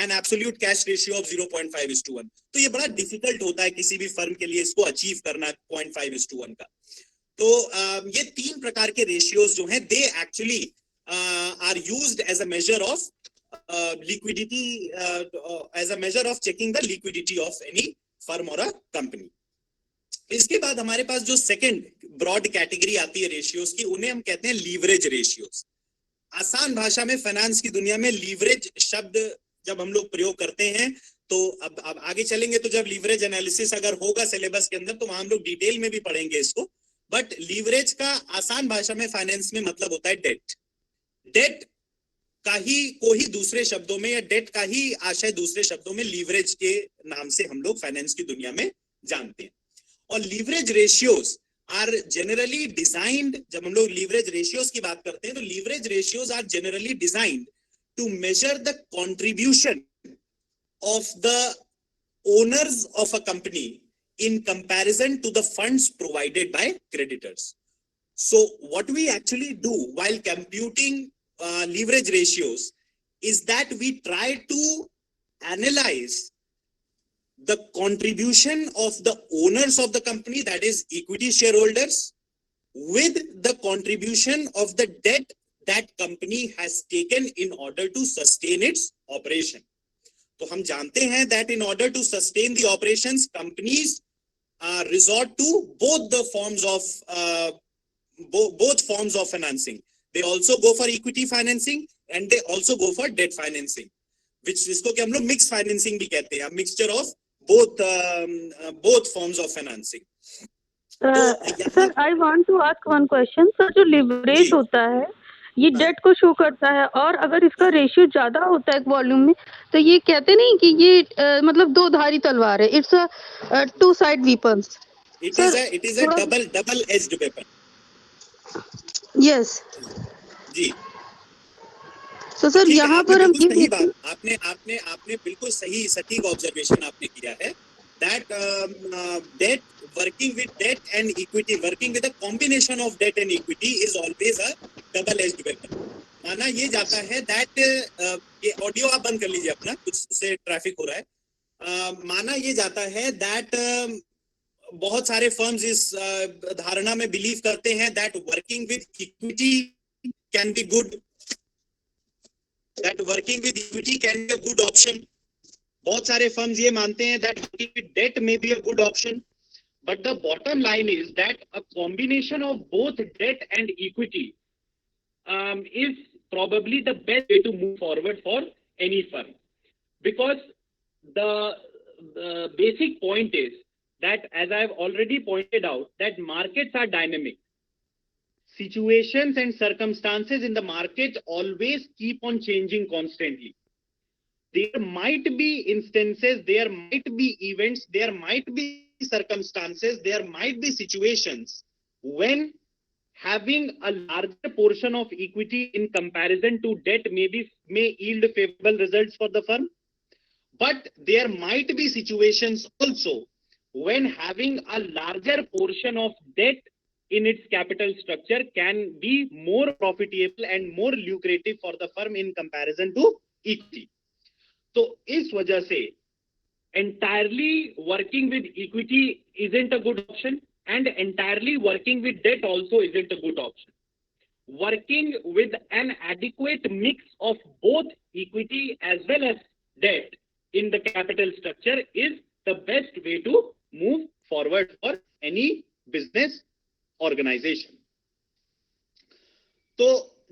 an absolute cash ratio of 0.5:1. तो ये बड़ा difficult होता है किसी भी firm के लिए इसको अचीव करना 0.5:1 का। तो ये तीन प्रकार के रेशियोज जो हैं they actually are used as a measure of liquidity, as a measure of checking the liquidity of any firm or a company. इसके बाद हमारे पास जो सेकंड ब्रॉड कैटेगरी आती है रेशियोज की, उन्हें हम कहते हैं लीवरेज रेशियोज। आसान भाषा में फाइनेंस की दुनिया में लीवरेज शब्द जब हम लोग प्रयोग करते हैं तो अब आगे चलेंगे तो जब लीवरेज एनालिसिस अगर होगा सिलेबस के अंदर तो वहां हम लोग डिटेल में भी पढ़ेंगे इसको। बट लीवरेज का आसान भाषा में फाइनेंस में मतलब होता है डेट। को ही दूसरे शब्दों में, या डेट का ही आशय दूसरे शब्दों में लीवरेज के नाम से हम लोग फाइनेंस की दुनिया में जानते हैं। और leverage ratios are generally designed, जब हम लोग लीवरेज रेशियोज की बात करते हैं तो leverage ratios are generally designed to measure the contribution of the owners of a company in comparison to the funds provided by creditors. So what we actually do while computing leverage ratios is that we try to analyze the contribution of the owners of the company, that is equity shareholders, with the contribution of the debt that company has taken in order to sustain its operation. तो हम जानते हैं that in order to sustain the operations, companies resort to both the forms of both forms of financing. They also go for equity financing and they also go for debt financing, which जिसको कि हम लोग mixed financing भी कहते हैं, mixture of both forms of financing. Sir I want to ask one question sir, जो leverage होता है ये डेट को शो करता है, और अगर इसका रेशियो ज्यादा होता है वॉल्यूम में तो ये कहते नहीं कि ये मतलब दो धारी तलवार है, it's a two side weapons. It is a double edged weapon. Yes जी. तो सर यहाँ पर हम सही बात, आपने बिल्कुल सही सटीक ऑब्जर्वेशन आपने किया है that debt, working with debt and equity, working with a combination of debt and equity is always a double edged weapon. माना ये जाता है that ये ऑडियो आप बंद कर लीजिए अपना, कुछ से ट्रैफिक हो रहा है. माना ये जाता है that बहुत सारे फर्म्स इस धारणा में बिलीव करते हैं that working with equity can be good, that working with equity can be a good option. बहुत सारे फर्म्स ये मानते हैं that working with debt may be a good option, but the bottom line is that a combination of both debt and equity is probably the best way to move forward for any firm, because the basic point is that, as I've already pointed out, that markets are dynamic. Situations and circumstances in the market always keep on changing constantly. There might be instances, there might be events, there might be circumstances, there might be situations when having a larger portion of equity in comparison to debt may yield favorable results for the firm. But there might be situations also when having a larger portion of debt in its capital structure can be more profitable and more lucrative for the firm in comparison to equity. तो इस वजह से entirely working with equity isn't a good option, and entirely working with debt also isn't a good option. Working with an adequate mix of both equity as well as debt in the capital structure is the best way to move forward for any business organization. तो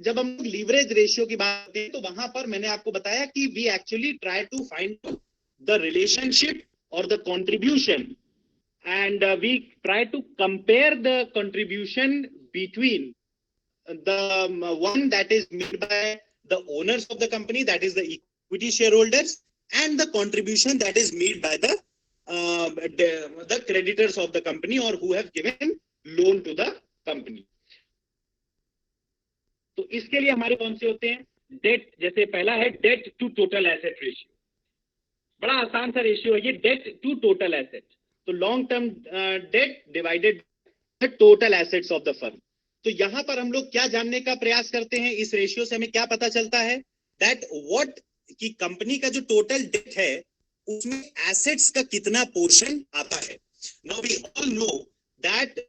जब हम leverage ratio की बात करते हैं तो वहां पर मैंने आपको बताया कि we actually try to find the relationship और the contribution, and we try to compare the contribution between the one that is made by the owners of the company, that is the equity shareholders, and the contribution that is made by the creditors of the company or who have given loan to the company. तो इसके लिए हमारे कौन से होते हैं? Date, जैसे पहला है debt to total asset ratio, बड़ा आसान सा रेशियो है ये, डेट टू टोटल एसेट. तो long term debt divided the total assets of the firm. तो यहां पर हम लोग क्या जानने का प्रयास करते हैं, इस रेशियो से हमें क्या पता चलता है, दैट व्हाट की कंपनी का जो टोटल डेट है उसमें एसेट्स का कितना पोर्शन आता है. Now we all know that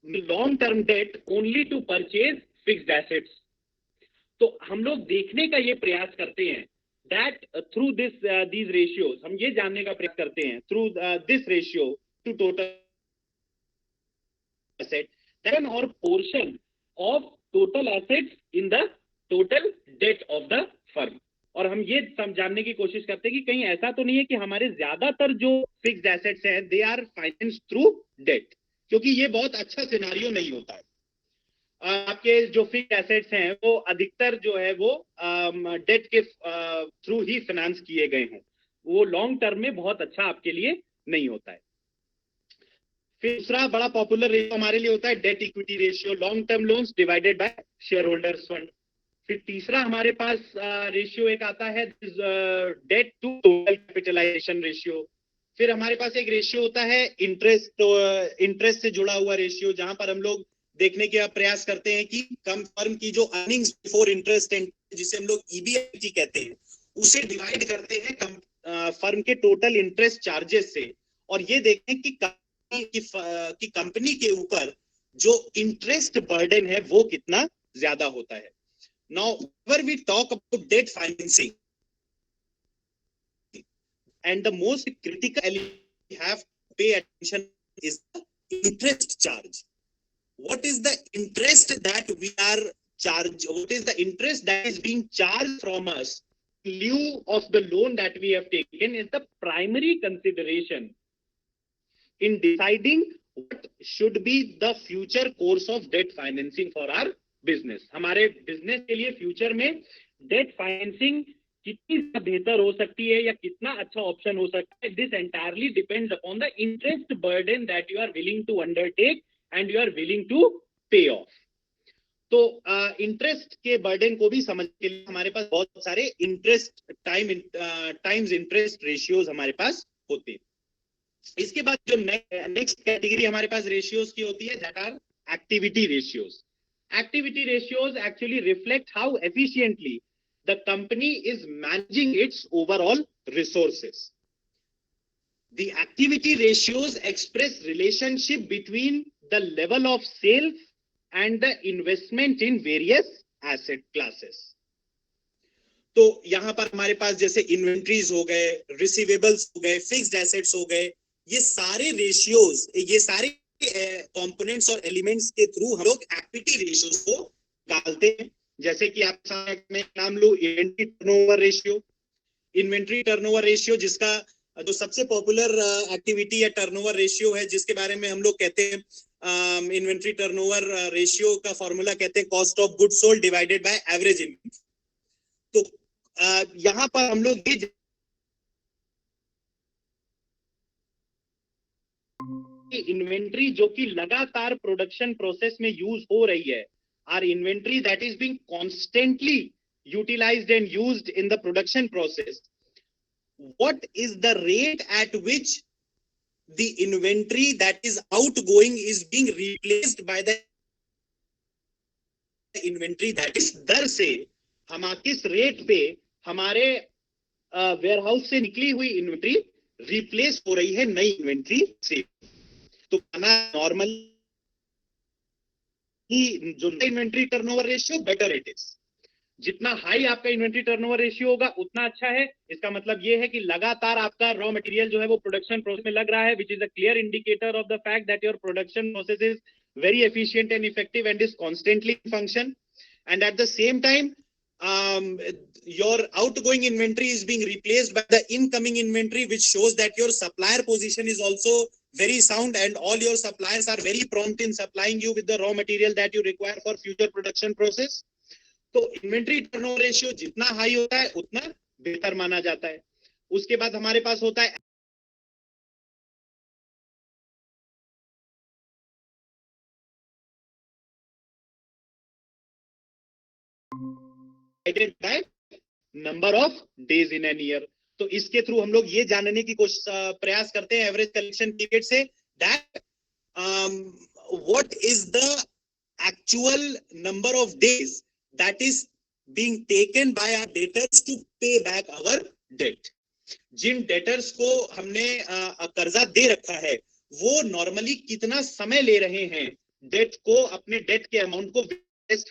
long term debt only to purchase fixed assets. तो हम लोग देखने का ये प्रयास करते हैं दैट थ्रू दीज रेशियोज, हम ये जानने का प्रयास करते हैं through this ratio two total asset, then or portion of total assets in the total debt of the firm. और हम ये जानने की कोशिश करते हैं कि कहीं ऐसा तो नहीं है कि हमारे ज्यादातर जो फिक्स्ड एसेट्स हैं they are financed through debt, क्योंकि ये बहुत अच्छा सिनेरियो नहीं होता है. आपके जो फिक्स एसेट्स हैं वो अधिकतर जो है वो डेट के थ्रू ही फाइनेंस किए गए हों, वो लॉन्ग टर्म में बहुत अच्छा आपके लिए नहीं होता है। फिर दूसरा बड़ा पॉपुलर रेशियो हमारे लिए होता है debt equity ratio, long term loans divided by share holders fund. फिर तीसरा हमारे पास रेशियो एक आता है debt to total capitalization ratio. फिर हमारे पास एक रेशियो होता है इंटरेस्ट से जुड़ा हुआ रेशियो, जहां पर हम लोग देखने का प्रयास करते हैं कि कम फर्म की जो अर्निंग्स बिफोर इंटरेस्ट एंड जिसे हम लोग ईबीआईटी कहते हैं उसे डिवाइड करते हैं फर्म के टोटल इंटरेस्ट चार्जेस से, और ये देखें कि कंपनी के ऊपर जो इंटरेस्ट बर्डन है वो कितना ज्यादा होता है। Now, whenever we talk about debt financing, and the most critical element we have to pay attention is the interest charge. What is the interest that we are charged? What is the interest that is being charged from us in lieu of the loan that we have taken is the primary consideration in deciding what should be the future course of debt financing for our business. हमारे business के लिए future में debt financing कितनी बेहतर हो सकती है या कितना अच्छा ऑप्शन हो सकता है, this entirely depends upon the interest burden that you are willing to undertake and you are willing to pay off. तो इंटरेस्ट के बर्डन को भी समझने के लिए हमारे पास बहुत सारे इंटरेस्ट टाइम्स इंटरेस्ट रेशियोज हमारे पास होते हैं। इसके बाद जो नेक्स्ट कैटेगरी हमारे पास रेशियोज की होती है, that are activity ratios. Activity ratios actually reflect how efficiently the company is managing its overall resources. The activity ratios express relationship between the level of sales and the investment in various asset classes. तो यहां पर हमारे पास जैसे inventories हो गए, receivables हो गए, fixed assets हो गए, ये सारे रेशियोज, ये सारे कंपोनेंट्स और एलिमेंट्स के थ्रू हम लोग एक्टिविटी रेशियोज को डालते हैं। जैसे कि आप मैं नाम लूं inventory turnover ratio. Inventory turnover ratio जिसका जो सबसे पॉपुलर एक्टिविटी या टर्नओवर रेशियो है, जिसके बारे में हम लोग कहते हैं इन्वेंट्री टर्नओवर रेशियो का फॉर्मूला कहते हैं cost of goods sold divided by average inventory. तो यहां पर हम लोग ये इन्वेंट्री जो कि लगातार प्रोडक्शन प्रोसेस में यूज हो रही है, our inventory that is being constantly utilized and used in the production process, what is the rate at which the inventory that is outgoing is being replaced by the inventory that is, दर से हम किस rate पे हमारे warehouse से निकली हुई inventory replace हो रही है नई इन्वेंट्री से। तो नॉर्मल जो inventory turnover ratio better it is, जितना हाई आपका इन्वेंट्री टर्नओवर रेशियो होगा उतना अच्छा है। इसका मतलब ये है कि लगातार आपका रॉ मटेरियल जो है वो प्रोडक्शन प्रोसेस में लग रहा है, which is a clear indicator of the fact that your production process is very efficient and effective and is constantly in function, and at the same time your outgoing inventory is being replaced by the incoming inventory, which shows that your supplier position is also very sound and all your suppliers are very prompt in supplying you with the raw material that you require for future production process. तो inventory turnover ratio जितना high होता है उतना बेहतर माना जाता है। उसके बाद हमारे पास होता है by number of days in an year। तो इसके थ्रू हम लोग ये जानने की कोशिश प्रयास करते हैं एवरेज कलेक्शन पीरियड से, that what is the actual number of days that is being taken by our debtors to pay back our debt. जिन डेटर्स को हमने कर्जा दे रखा है वो नॉर्मली कितना समय ले रहे हैं डेट को, अपने डेट के अमाउंट को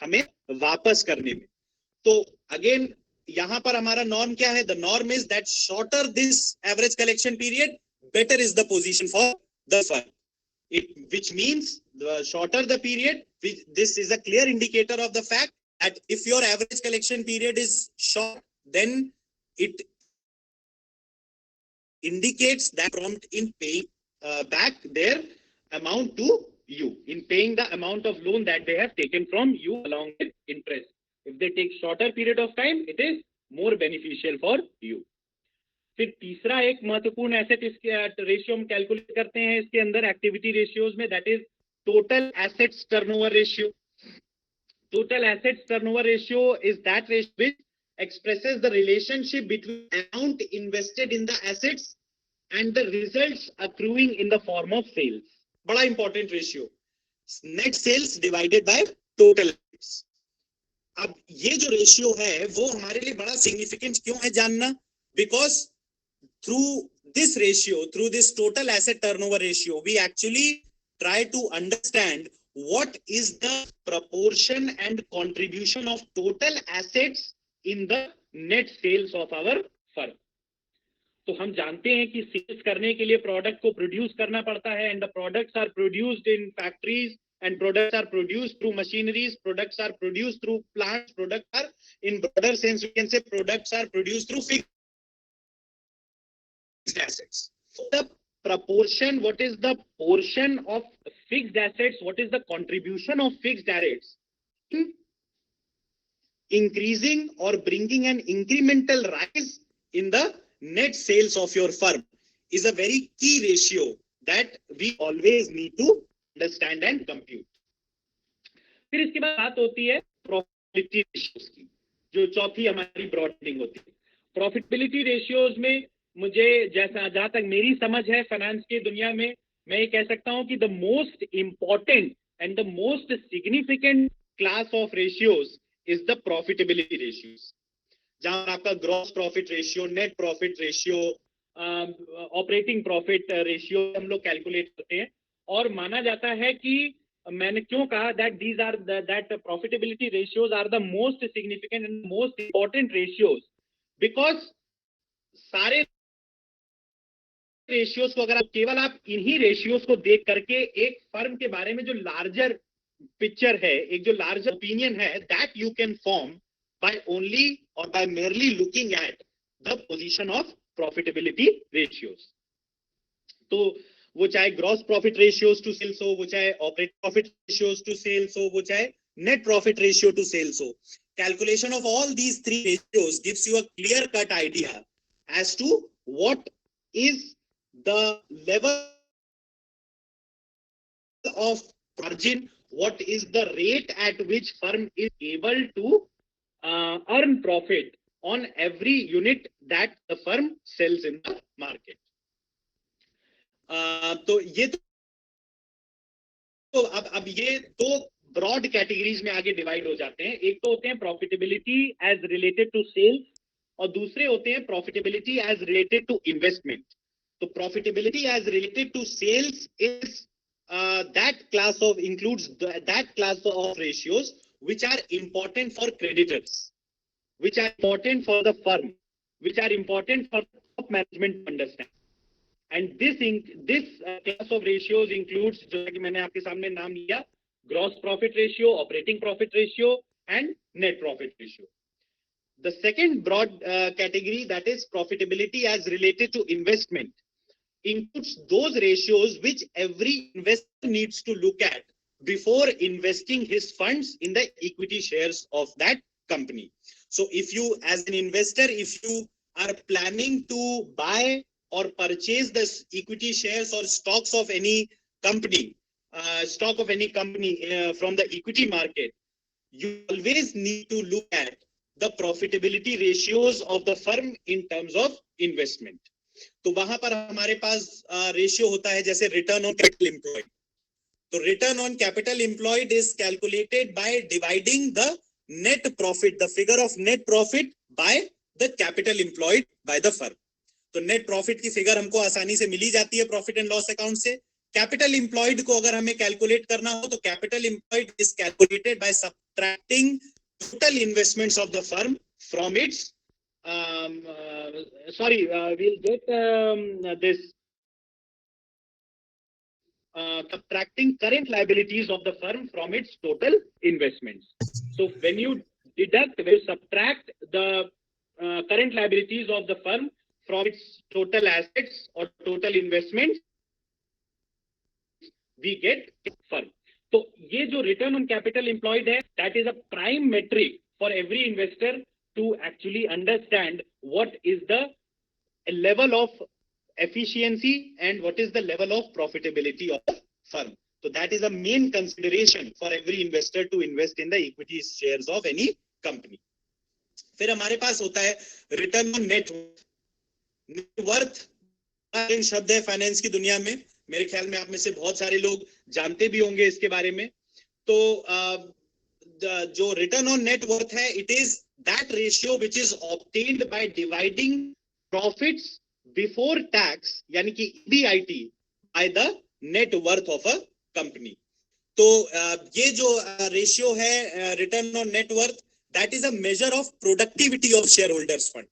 हमें वापस करने में। तो अगेन यहां पर हमारा नॉर्म क्या है? The norm is that shorter this average collection period better is the position for the firm, which means the shorter the period, this is a clear indicator of the fact that if your average collection period is short, then it indicates that prompt in paying back their amount to you in paying the amount of loan that they have taken from you along with interest. If they take shorter period of time, it is more beneficial for you. फिर तीसरा एक महत्वपूर्ण asset इसके ratio हम calculate करते हैं इसके अंदर एक्टिविटी रेशियोज में, that is total assets turnover ratio. Total assets turnover ratio is that ratio which expresses the relationship between amount invested in the assets and the results accruing in the form of sales. बड़ा important ratio. Net sales divided by total assets. अब ये जो ratio है वो हमारे लिए बड़ा significant क्यों है जानना? Because through this ratio, through this total asset turnover ratio, we actually try to understand what is the proportion and contribution of total assets in the net sales of our firm. तो हम जानते हैं कि sales करने के लिए product को produce करना पड़ता है, and the products are produced in factories, and products are produced through machineries, products are produced through plants, products are in broader sense we can say products are produced through fixed assets. The proportion, what is the portion of fixed assets, what is the contribution of fixed assets in increasing or bringing an incremental rise in the net sales of your firm is a very key ratio that we always need to understand and compute. फिर इसके बाद बात होती है profitability ratios की, जो चौथी हमारी ब्रॉड हेडिंग होती है. प्रॉफिटेबिलिटी रेशियोज में मुझे जहां तक मेरी समझ है फाइनेंस की दुनिया में, मैं ये कह सकता हूं कि the most important and the most significant class of ratios is the profitability ratios, जहां आपका gross profit ratio, net profit ratio, operating profit ratio हम लोग कैलकुलेट करते हैं. और माना जाता है कि मैंने क्यों कहा that these are that profitability ratios are the most significant and most important ratios, because सारे रेशियोज को अगर केवल आप इन्हीं रेशियोज को देख करके एक फर्म के बारे में जो लार्जर पिक्चर है, एक जो लार्जर ओपिनियन है, that you can form by only or by merely looking at the position of profitability ratios. तो वो चाहे gross profit ratios to sales हो, वो चाहे operating profit ratios to sales हो, वो चाहे net profit ratio to sales हो, calculation of all these three ratios gives you a clear cut idea as to what is the level of margin, what is the rate at which firm is able to earn profit on every unit that the firm sells in the market. तो ये तो अब ये दो broad categories में आगे divide हो जाते हैं. एक तो होते हैं profitability as related to sales, और दूसरे होते हैं profitability as related to investment. तो profitability as related to sales is that class of includes that class of ratios which are important for creditors, which are important for the firm, which are important for top management to understand. And this class of ratios includes, जो कि मैंने आपके सामने नाम लिया, gross profit ratio, operating profit ratio, and net profit ratio. The second broad category, that is profitability as related to investment, includes those ratios which every investor needs to look at before investing his funds in the equity shares of that company. So if you, as an investor, if you are planning to buy or purchase the equity shares or stocks of any company, from the equity market, you always need to look at the profitability ratios of the firm in terms of investment. तो वहां पर हमारे पास ratio होता है जैसे return on capital employed. तो return on capital employed is calculated by dividing the net profit, the figure of net profit by the capital employed by the firm. तो नेट प्रॉफिट की फिगर हमको आसानी से मिली जाती है प्रॉफिट एंड लॉस अकाउंट से. Capital employed को अगर हमें कैलकुलेट करना हो तो capital employed is calculated by subtracting total investments of the firm from its we'll get this subtracting current liabilities of the firm from its total investments. So when you subtract the current liabilities of the firm from its total assets or total investments, we get firm. तो ये जो return on capital employed है, that is a prime metric for every investor to actually understand what is the level of efficiency and what is the level of profitability of the firm. So that is a main consideration for every investor to invest in the equity shares of any company. फिर हमारे पास होता है return on net worth. शब्द है finance की दुनिया में, मेरे ख्याल में आप में से बहुत सारे लोग जानते भी होंगे इसके बारे में। तो जो रिटर्न ऑन नेट वर्थ है, it is that ratio which is obtained by dividing profits before tax यानी कि EBIT by the net worth of a company. तो ये जो रेशियो है return on net worth, that is a measure of productivity of share holders fund.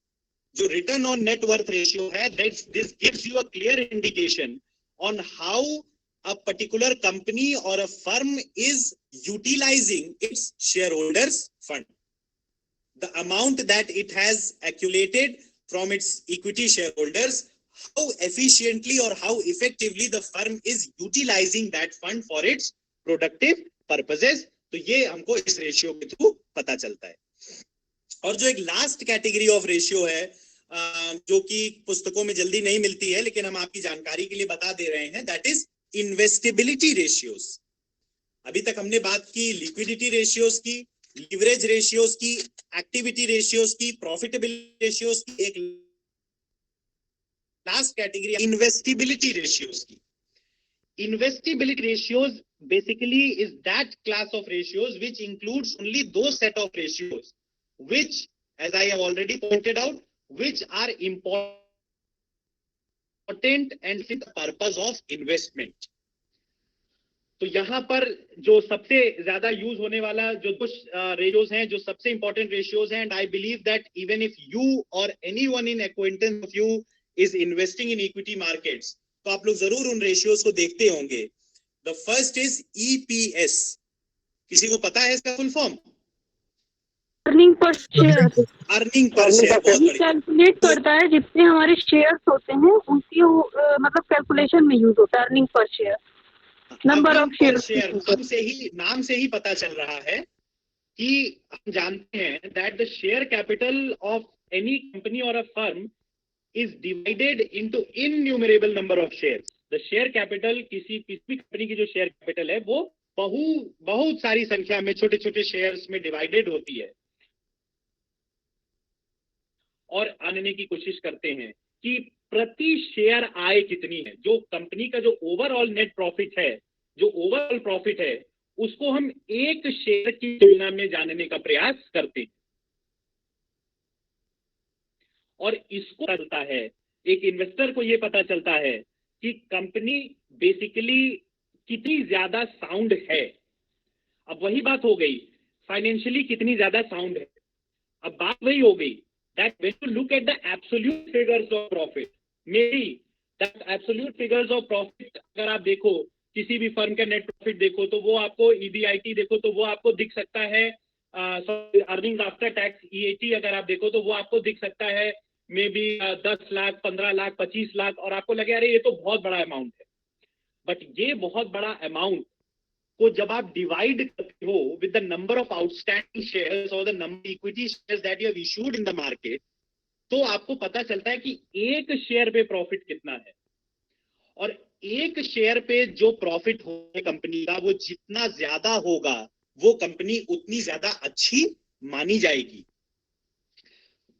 जो return on net worth ratio है, this gives you a clear indication on how a particular company or a firm is utilizing its shareholders fund, the amount that it has accumulated from its equity shareholders, how efficiently or how effectively the firm is utilizing that fund for its productive purposes। तो ये हमको इस ratio के through पता चलता है। और जो एक लास्ट कैटेगरी ऑफ रेशियो है जो कि पुस्तकों में जल्दी नहीं मिलती है, लेकिन हम आपकी जानकारी के लिए बता दे रहे हैं, दैट इज इन्वेस्टिबिलिटी रेशियोज। अभी तक हमने बात की लिक्विडिटी रेशियोज की, लीवरेज रेशियोज की, एक्टिविटी रेशियोज की, प्रॉफिटेबिलिटी रेशियोज की। एक लास्ट कैटेगरी इन्वेस्टिबिलिटी रेशियोज की। Investibility ratios basically is that class of ratios which includes only those set of ratios which, as I have already pointed out, which are important and for the purpose of investment। तो यहाँ पर जो सबसे ज्यादा use होने वाला जो कुछ रेशियोज हैं, जो सबसे इंपॉर्टेंट रेशियोज हैं, and I believe that even if you or anyone in acquaintance of you is investing in equity markets, तो आप लोग जरूर उन रेशियोज को देखते होंगे। The first is EPS। किसी को पता है इसका full form? Earning per share. Earning per share. ये कैलकुलेट करता है जितने हमारे शेयर्स होते हैं उनकी मतलब कैलकुलेशन में यूज होता है earning per share, number of share. नाम से ही पता चल रहा है कि हम जानते हैं that the share capital of any company or a firm is divided into innumerable number of shares। the share capital किसी भी कंपनी की जो शेयर कैपिटल है वो बहुत सारी संख्या में छोटे छोटे शेयर्स में डिवाइडेड होती है, और आने की कोशिश करते हैं कि प्रति शेयर आय कितनी है। जो कंपनी का जो ओवरऑल नेट प्रॉफिट है, जो ओवरऑल प्रॉफिट है, उसको हम एक शेयर की तुलना में जानने का प्रयास करते हैं। और इसको चलता है, एक इन्वेस्टर को यह पता चलता है कि कंपनी बेसिकली कितनी ज्यादा साउंड है। अब वही बात हो गई, फाइनेंशियली कितनी ज्यादा साउंड है। अब बात वही हो गई that when you look at the absolute figures of profit, maybe that absolute figures of profit अगर आप देखो, किसी भी फर्म का नेट प्रॉफिट देखो तो वो आपको, EBIT देखो तो वो आपको दिख सकता है, अर्निंग आफ्टर टैक्स EAT अगर आप देखो तो वो आपको दिख सकता है मे बी 10 लाख, 15 लाख, 25 लाख, और आपको लगे अरे ये तो बहुत बड़ा अमाउंट है। बट ये बहुत बड़ा अमाउंट को जब आप डिवाइड करते हो with the number of outstanding shares or the number equity shares that you have issued in the market, तो आपको पता चलता है कि एक शेयर पे प्रॉफिट कितना है। और एक शेयर पे जो प्रॉफिट होगा कंपनी का, वो जितना ज्यादा होगा वो कंपनी उतनी ज्यादा अच्छी मानी जाएगी।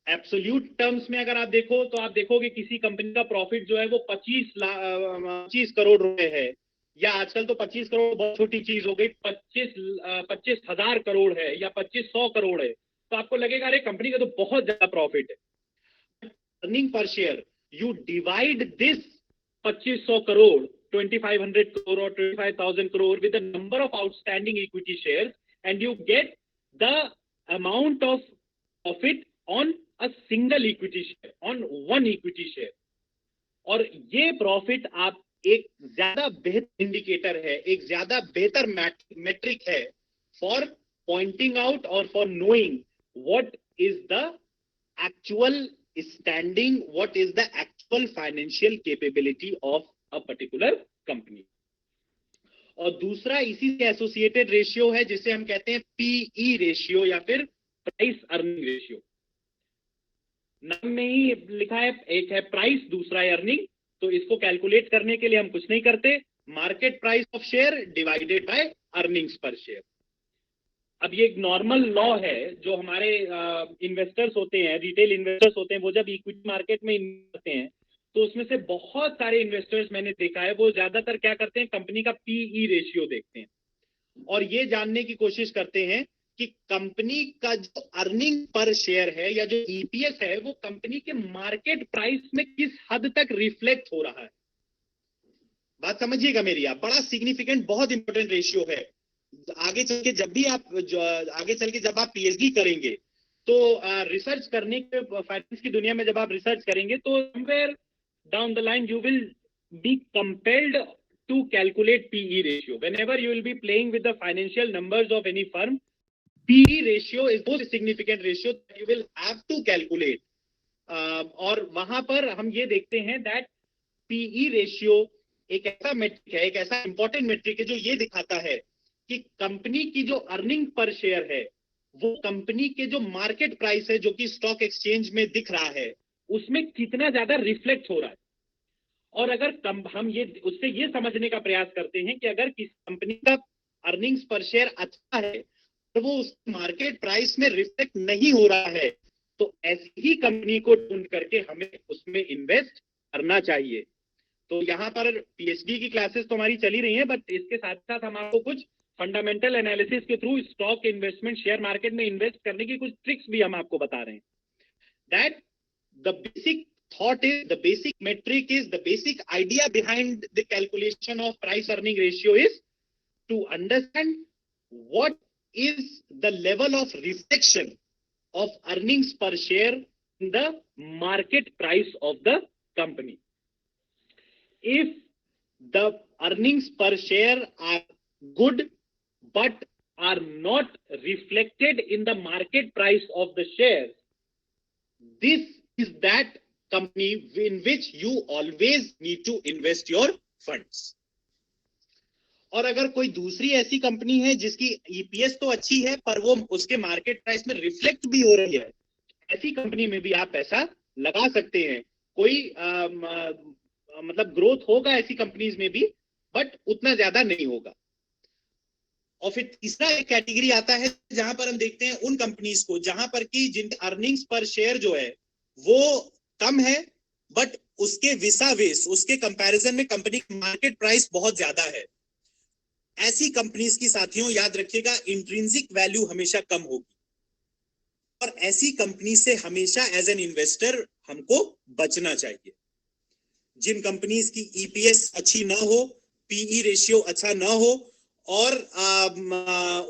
एब्सोल्यूट टर्म्स में अगर आप देखो तो आप देखोगे किसी कंपनी का प्रॉफिट जो है वो 25 करोड़ रुपए है, या आजकल तो 25 करोड़ बहुत छोटी चीज हो गई, 25,000 करोड़ है या 2500 करोड़ है, तो आपको लगेगा अरे कंपनी का तो बहुत ज्यादा प्रॉफिट है। Earning per share, you divide this 2500 crore, 2500 crore और 25,000 crore with the number of outstanding equity shares and you get the amount of profit on a single equity share, on one equity share। और ये profit आप एक ज्यादा बेहतर indicator है, एक ज्यादा बेहतर मैट्रिक है फॉर पॉइंटिंग आउट और for knowing what is the actual standing, what is the actual financial capability of a particular company. और दूसरा इसी से एसोसिएटेड रेशियो है जिसे हम कहते हैं पीई रेशियो या फिर प्राइस अर्निंग रेशियो। नाम में ही लिखा है, एक है प्राइस, दूसरा है अर्निंग। तो इसको कैलकुलेट करने के लिए हम कुछ नहीं करते, market price of share divided by earnings पर शेयर। अब ये एक नॉर्मल लॉ है जो हमारे इन्वेस्टर्स होते हैं, रिटेल इन्वेस्टर्स होते हैं, वो जब इक्विटी मार्केट में इन्वेस्ट करते हैं तो उसमें से बहुत सारे इन्वेस्टर्स मैंने देखा है वो ज्यादातर क्या करते हैं, कंपनी का पीई रेशियो देखते हैं और ये जानने की कोशिश करते हैं कि कंपनी का जो अर्निंग पर शेयर है या जो ईपीएस है वो कंपनी के मार्केट प्राइस में किस हद तक रिफ्लेक्ट हो रहा है। बात समझिएगा मेरी आप, बड़ा सिग्निफिकेंट, बहुत इंपॉर्टेंट रेशियो है। आगे चल के जब भी आप पीएचडी करेंगे तो रिसर्च करने के, फाइनेंस की दुनिया में जब आप रिसर्च करेंगे तो somewhere down the line you will be compelled to calculate PE ratio. Whenever you will be playing with the financial numbers of any firm, PE ratio is most significant ratio that you will have to calculate. और वहां पर हम ये देखते हैं that PE ratio एक ऐसा metric है, एक ऐसा इंपॉर्टेंट मेट्रिक है जो ये दिखाता है कि कंपनी की जो अर्निंग पर शेयर है वो कंपनी के जो मार्केट प्राइस है जो कि स्टॉक एक्सचेंज में दिख रहा है उसमें कितना ज्यादा रिफ्लेक्ट हो रहा है। और अगर हम ये उससे ये समझने का प्रयास करते हैं कि अगर किसी कंपनी का अर्निंग्स पर शेयर अच्छा है तो वो उस मार्केट प्राइस में रिफ्लेक्ट नहीं हो रहा है तो ऐसी ही कंपनी को ढूंढ करके हमें उसमें इन्वेस्ट करना चाहिए। तो यहाँ पर पीएचडी की क्लासेस तो हमारी चली रही हैं, बट इसके साथ साथ हम आपको कुछ फंडामेंटल एनालिसिस के through stock investment, share market में इन्वेस्ट करने की कुछ ट्रिक्स भी हम आपको बता रहे हैं। That the basic thought is, the basic metric is, the basic idea behind the calculation of price earning ratio is to understand what is the level of reflection of earnings per share in the market price of the company. If the earnings per share are good but are not reflected in the market price of the shares, this is that company in which you always need to invest your funds. और अगर कोई दूसरी ऐसी company है जिसकी EPS तो अच्छी है पर वो उसके मार्केट प्राइस में रिफ्लेक्ट भी हो रही है, ऐसी कंपनी में भी आप पैसा लगा सकते हैं। कोई मतलब ग्रोथ होगा ऐसी कंपनीज में भी, बट उतना ज्यादा नहीं होगा। और फिर तीसरा एक कैटेगरी आता है जहां पर हम देखते हैं उन कंपनीज को जहां पर की जिनके अर्निंग्स पर शेयर जो है वो कम है बट उसके विसावेस, उसके कंपैरिजन में कंपनी की मार्केट प्राइस बहुत ज्यादा है। ऐसी कंपनीज की साथियों याद रखिएगा इंट्रिंसिक वैल्यू हमेशा कम होगी और ऐसी कंपनी से हमेशा एज एन इन्वेस्टर हमको बचना चाहिए। जिन कंपनीज की ईपीएस अच्छी ना हो, पीई रेशियो अच्छा ना हो और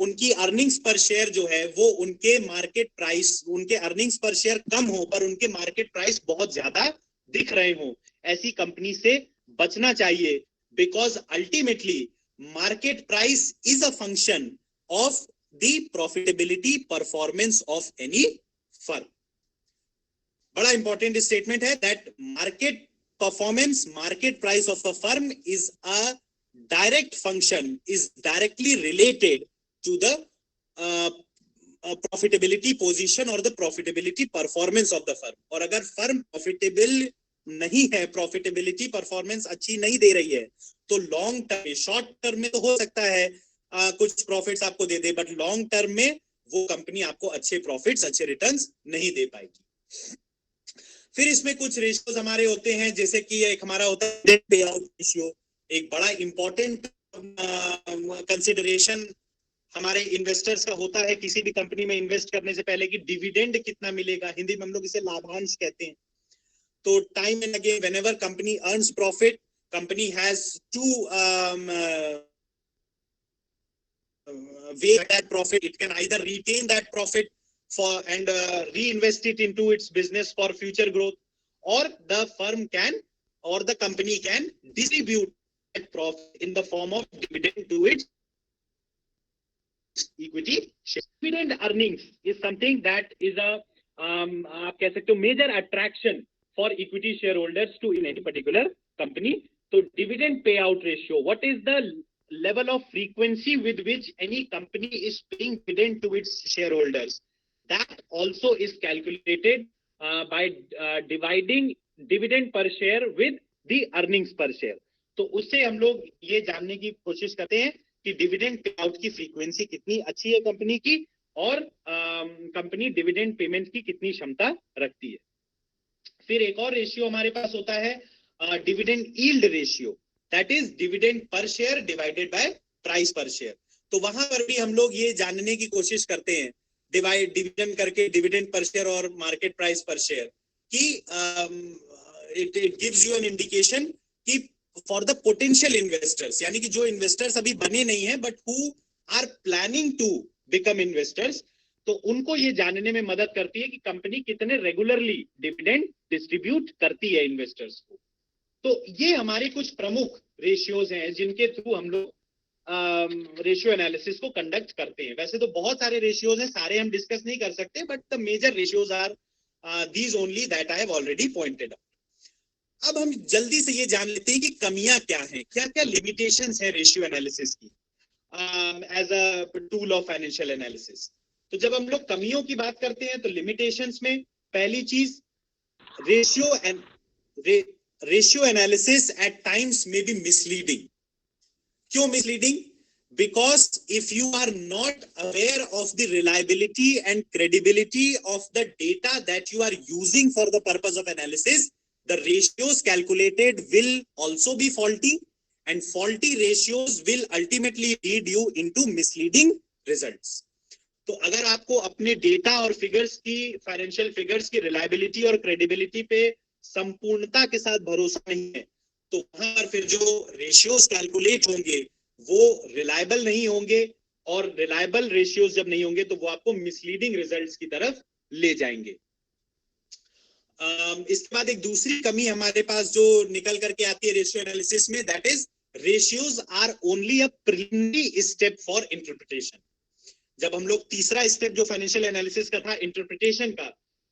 उनकी अर्निंग्स पर शेयर जो है वो उनके मार्केट प्राइस, उनके अर्निंग्स पर शेयर कम हो पर उनके मार्केट प्राइस बहुत ज्यादा दिख रहे हो, ऐसी कंपनी से बचना चाहिए। Because ultimately market price is a function of the profitability performance of any firm. बड़ा इंपॉर्टेंट स्टेटमेंट है that market performance, market price of a firm is a direct function, is directly related to the profitability position or the profitability performance of the firm. और अगर firm profitable नहीं है, profitability performance अच्छी नहीं दे रही है तो लॉन्ग टर्म, शॉर्ट टर्म में तो हो सकता है कुछ प्रॉफिट्स आपको दे दे, बट लॉन्ग टर्म में वो कंपनी आपको अच्छे प्रॉफिट्स, अच्छे रिटर्न्स नहीं दे पाएगी। फिर इसमें कुछ रेशियोज हमारे होते हैं, जैसे कि एक हमारा होता है डेट पे आउट रेशियो। एक बड़ा इंपॉर्टेंट कंसिडरेशन हमारे इन्वेस्टर्स का होता है किसी भी कंपनी में इन्वेस्ट करने से पहले कि डिविडेंड कितना मिलेगा, हिंदी में हम लोग इसे लाभांश कहते हैं। तो time and again whenever company earns profit, company has to weigh that profit. It can either retain that profit for and reinvest it into its business for future growth, or the firm can, or the company can distribute that profit in the form of dividend to its equity share. Dividend earnings is something that is a आप कह सकते हो major attraction for equity shareholders to in any particular company. So dividend payout ratio, what is the level of frequency with which any company is paying dividend to its shareholders. That also is calculated by dividing dividend per share with the earnings per share. तो उससे हम लोग ये जानने की कोशिश करते हैं कि डिविडेंड पे आउट की फ्रीक्वेंसी कितनी अच्छी है कंपनी की और कंपनी डिविडेंड पेमेंट की कितनी क्षमता रखती है. फिर एक और रेशियो हमारे पास होता है dividend yield ratio, that is dividend पर शेयर डिवाइडेड बाय प्राइस पर शेयर. तो वहां पर भी हम लोग ये जानने की कोशिश करते हैं डिवाइड डिविडेंड करके डिविडेंड पर शेयर और मार्केट प्राइस पर शेयर कि it gives you an indication कि फॉर द पोटेंशियल इन्वेस्टर्स, यानी कि जो इन्वेस्टर्स अभी बने नहीं है but who are planning to become investors, तो उनको ये जानने में मदद करती है कि कंपनी कितने रेगुलरली डिविडेंड डिस्ट्रीब्यूट करती है इन्वेस्टर्स को. तो ये हमारी कुछ प्रमुख रेशियोज हैं जिनके थ्रू हम लोग रेशियो एनालिसिस को कंडक्ट करते हैं. वैसे तो बहुत सारे रेशियोज हैं, सारे हम डिस्कस नहीं कर सकते, but the major ratios are these only that I have already pointed out. अब हम जल्दी से ये जान लेते हैं कि कमियां क्या हैं, क्या क्या लिमिटेशंस है रेशियो एनालिसिस की as a tool of financial analysis. तो जब हम लोग कमियों की बात करते हैं तो लिमिटेशंस में पहली चीज ratio analysis at times may be misleading. क्यों misleading? Because if you are not aware of the reliability and credibility of the data that you are using for the purpose of analysis, the ratios calculated will also be faulty, and faulty ratios will ultimately lead you into misleading results. तो अगर आपको अपने data और figures की, financial figures की reliability और credibility पे संपूर्णता के साथ भरोसा नहीं है, तो वहां पर फिर जो रेशियोज कैलकुलेट होंगे वो रिलायबल नहीं होंगे, और रिलायबल रेशियोज जब नहीं होंगे तो वो आपको मिसलीडिंग रिजल्ट्स की तरफ ले जाएंगे. इसके बाद एक दूसरी कमी हमारे पास जो निकल करके आती है रेशियो एनालिसिस में, that is ratios are only a preliminary step for interpretation. जब हम लोग तीसरा स्टेप जो फाइनेंशियल एनालिसिस का था इंटरप्रिटेशन का,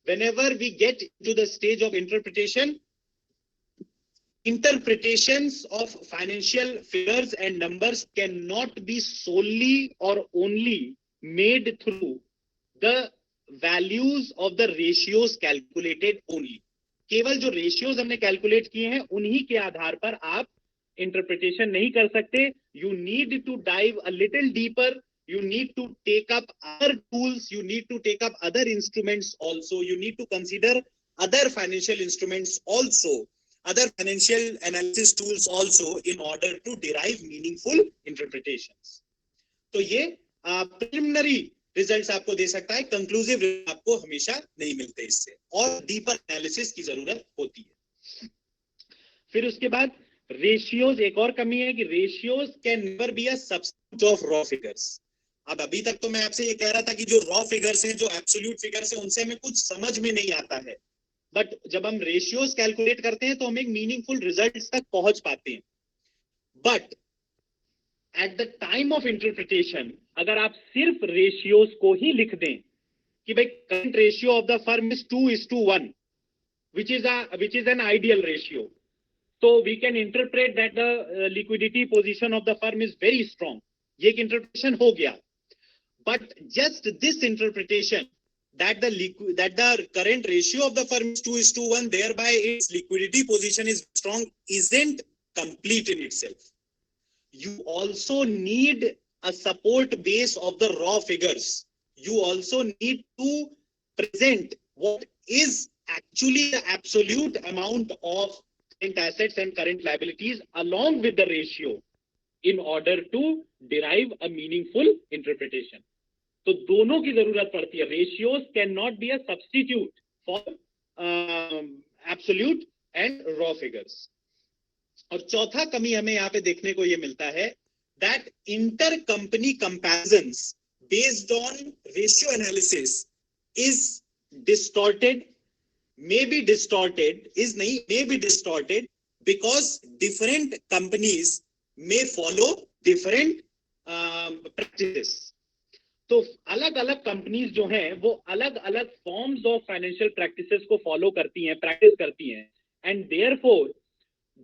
whenever we get to the stage of interpretation, interpretations of financial figures and numbers cannot be solely or only made through the values of the ratios calculated only. केवल जो ratios हमने calculate किए हैं उन्हीं के आधार पर आप interpretation नहीं कर सकते. You need to dive a little deeper. You need to take up other tools. You need to take up other instruments also. You need to consider other financial instruments also, other financial analysis tools also, in order to derive meaningful interpretations. तो ये preliminary results आपको दे सकता है, conclusive आपको हमेशा नहीं मिलते इससे, और डीपर एनालिसिस की जरूरत होती है. फिर उसके बाद रेशियोज, एक और कमी है कि ratios can never be a substitute of raw figures. अब अभी तक तो मैं आपसे ये कह रहा था कि जो रॉ फिगर्स हैं, जो एब्सोल्यूट फिगर्स हैं, उनसे हमें कुछ समझ में नहीं आता है, बट जब हम रेशियोज कैलकुलेट करते हैं तो हम एक मीनिंगफुल रिजल्ट्स तक पहुंच पाते हैं. But at the time of interpretation अगर आप सिर्फ रेशियोज को ही लिख दें कि भाई current ratio of the firm is 2:1, which is an ideal ratio, so we can interpret that the liquidity position of the firm is very strong. ये एक इंटरप्रिटेशन हो गया. But just this interpretation that the current ratio of the firm is 2:1, thereby its liquidity position is strong, isn't complete in itself. You also need a support base of the raw figures. You also need to present what is actually the absolute amount of current assets and current liabilities along with the ratio in order to derive a meaningful interpretation. तो दोनों की जरूरत पड़ती है. Ratios cannot be a substitute for absolute and raw figures. और चौथा कमी हमें यहाँ पे देखने को ये मिलता है, that intercompany comparisons based on ratio analysis is distorted, may be distorted because different companies may follow different practices. तो अलग अलग कंपनीज जो हैं वो अलग अलग फॉर्म्स ऑफ फाइनेंशियल प्रैक्टिसेस को फॉलो करती हैं, प्रैक्टिस करती हैं, and therefore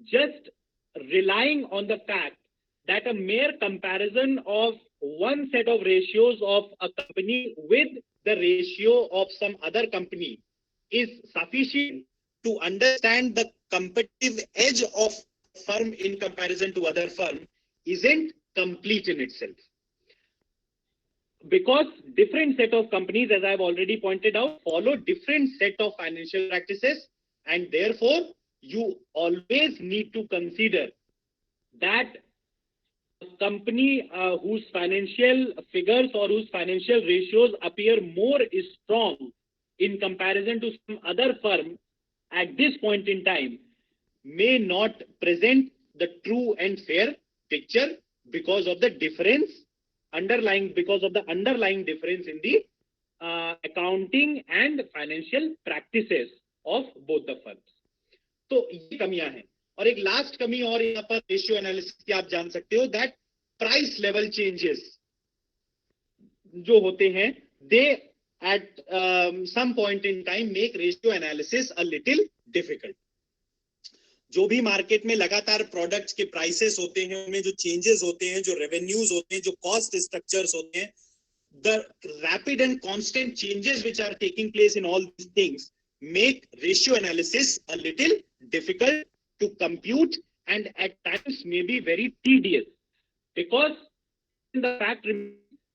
just relying on the fact that a mere comparison of one set of ratios of a company with the ratio of some other company is sufficient to understand the competitive edge of firm in comparison to other firm isn't complete in itself. Because different set of companies, as I've already pointed out, follow different set of financial practices, and therefore you always need to consider that a company whose financial figures or whose financial ratios appear more strong in comparison to some other firm at this point in time may not present the true and fair picture because of the underlying difference in the accounting and financial practices of both the firms. तो ये कमियां हैं. और एक last कमी और यहाँ पर रेशियो एनालिसिस की आप जान सकते हो, दैट प्राइस लेवल चेंजेस जो होते हैं, दे at some point in time make ratio analysis a little difficult. जो भी मार्केट में लगातार प्रोडक्ट्स के प्राइसेस होते हैं, उनमें जो चेंजेस होते हैं, जो रेवेन्यूज होते हैं, जो कॉस्ट स्ट्रक्चर्स होते हैं, The rapid and constant changes which are taking place in all these things make ratio analysis a little difficult to compute and at times may be very tedious, because the fact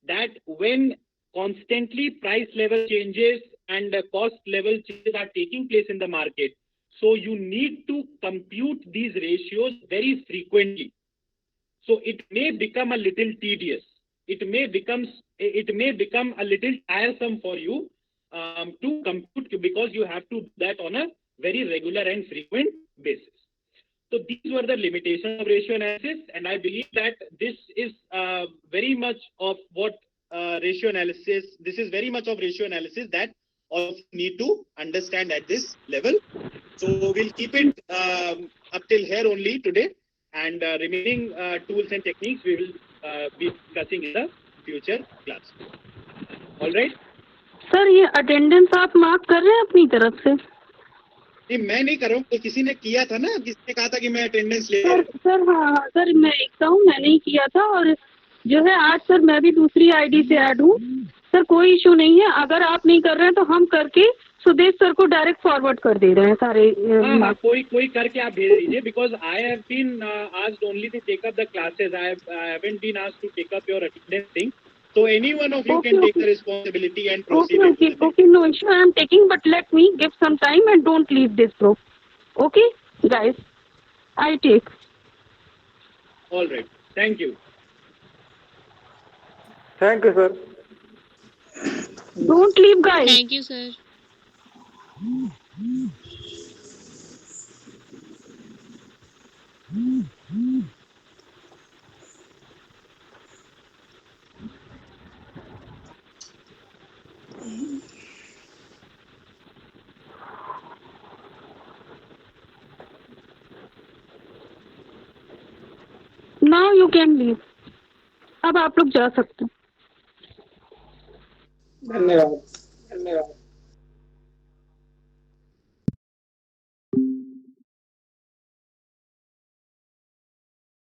that when constantly price level changes and cost level changes are taking place in the market, so you need to compute these ratios very frequently. So it may become a little tedious. It may become a little tiresome for you to compute, because you have to do that on a very regular and frequent basis. So these were the limitations of ratio analysis, and I believe that this is very much of what ratio analysis. This is very much of ratio analysis that all of you need to understand at this level. So we'll keep it up till here only today, and remaining tools and techniques we will be discussing in the future class. All right. Sir ये attendance आप mark कर रहे हैं अपनी तरफ से? नहीं, मैं नहीं कर रहा हूँ, तो किसी ने किया था ना, किसने कहा था कि मैं अटेंडेंस ले सर हाँ सर, मैं देखता हूँ, मैंने ही किया था, और जो है आज सर मैं भी दूसरी आईडी से ऐड हूँ सर, कोई इशू नहीं है. अगर आप नहीं कर रहे हैं तो हम करके सुदेश सर को डायरेक्ट फॉरवर्ड कर दे रहे हैं सारे. हाँ, कोई करके आप भेज दीजिए, because I have been asked only to take up the classes. I haven't been asked to take up your attendance thing. So any one of you can take the responsibility and proceed. Okay, no issue. I am taking, but let me give some time and don't leave this group. Okay, guys, I take. All right. Thank you. Thank you, sir. Don't leave, guys. Thank you, sir. Now you can leave. अब आप लोग जा सकते हैं. धन्यवाद.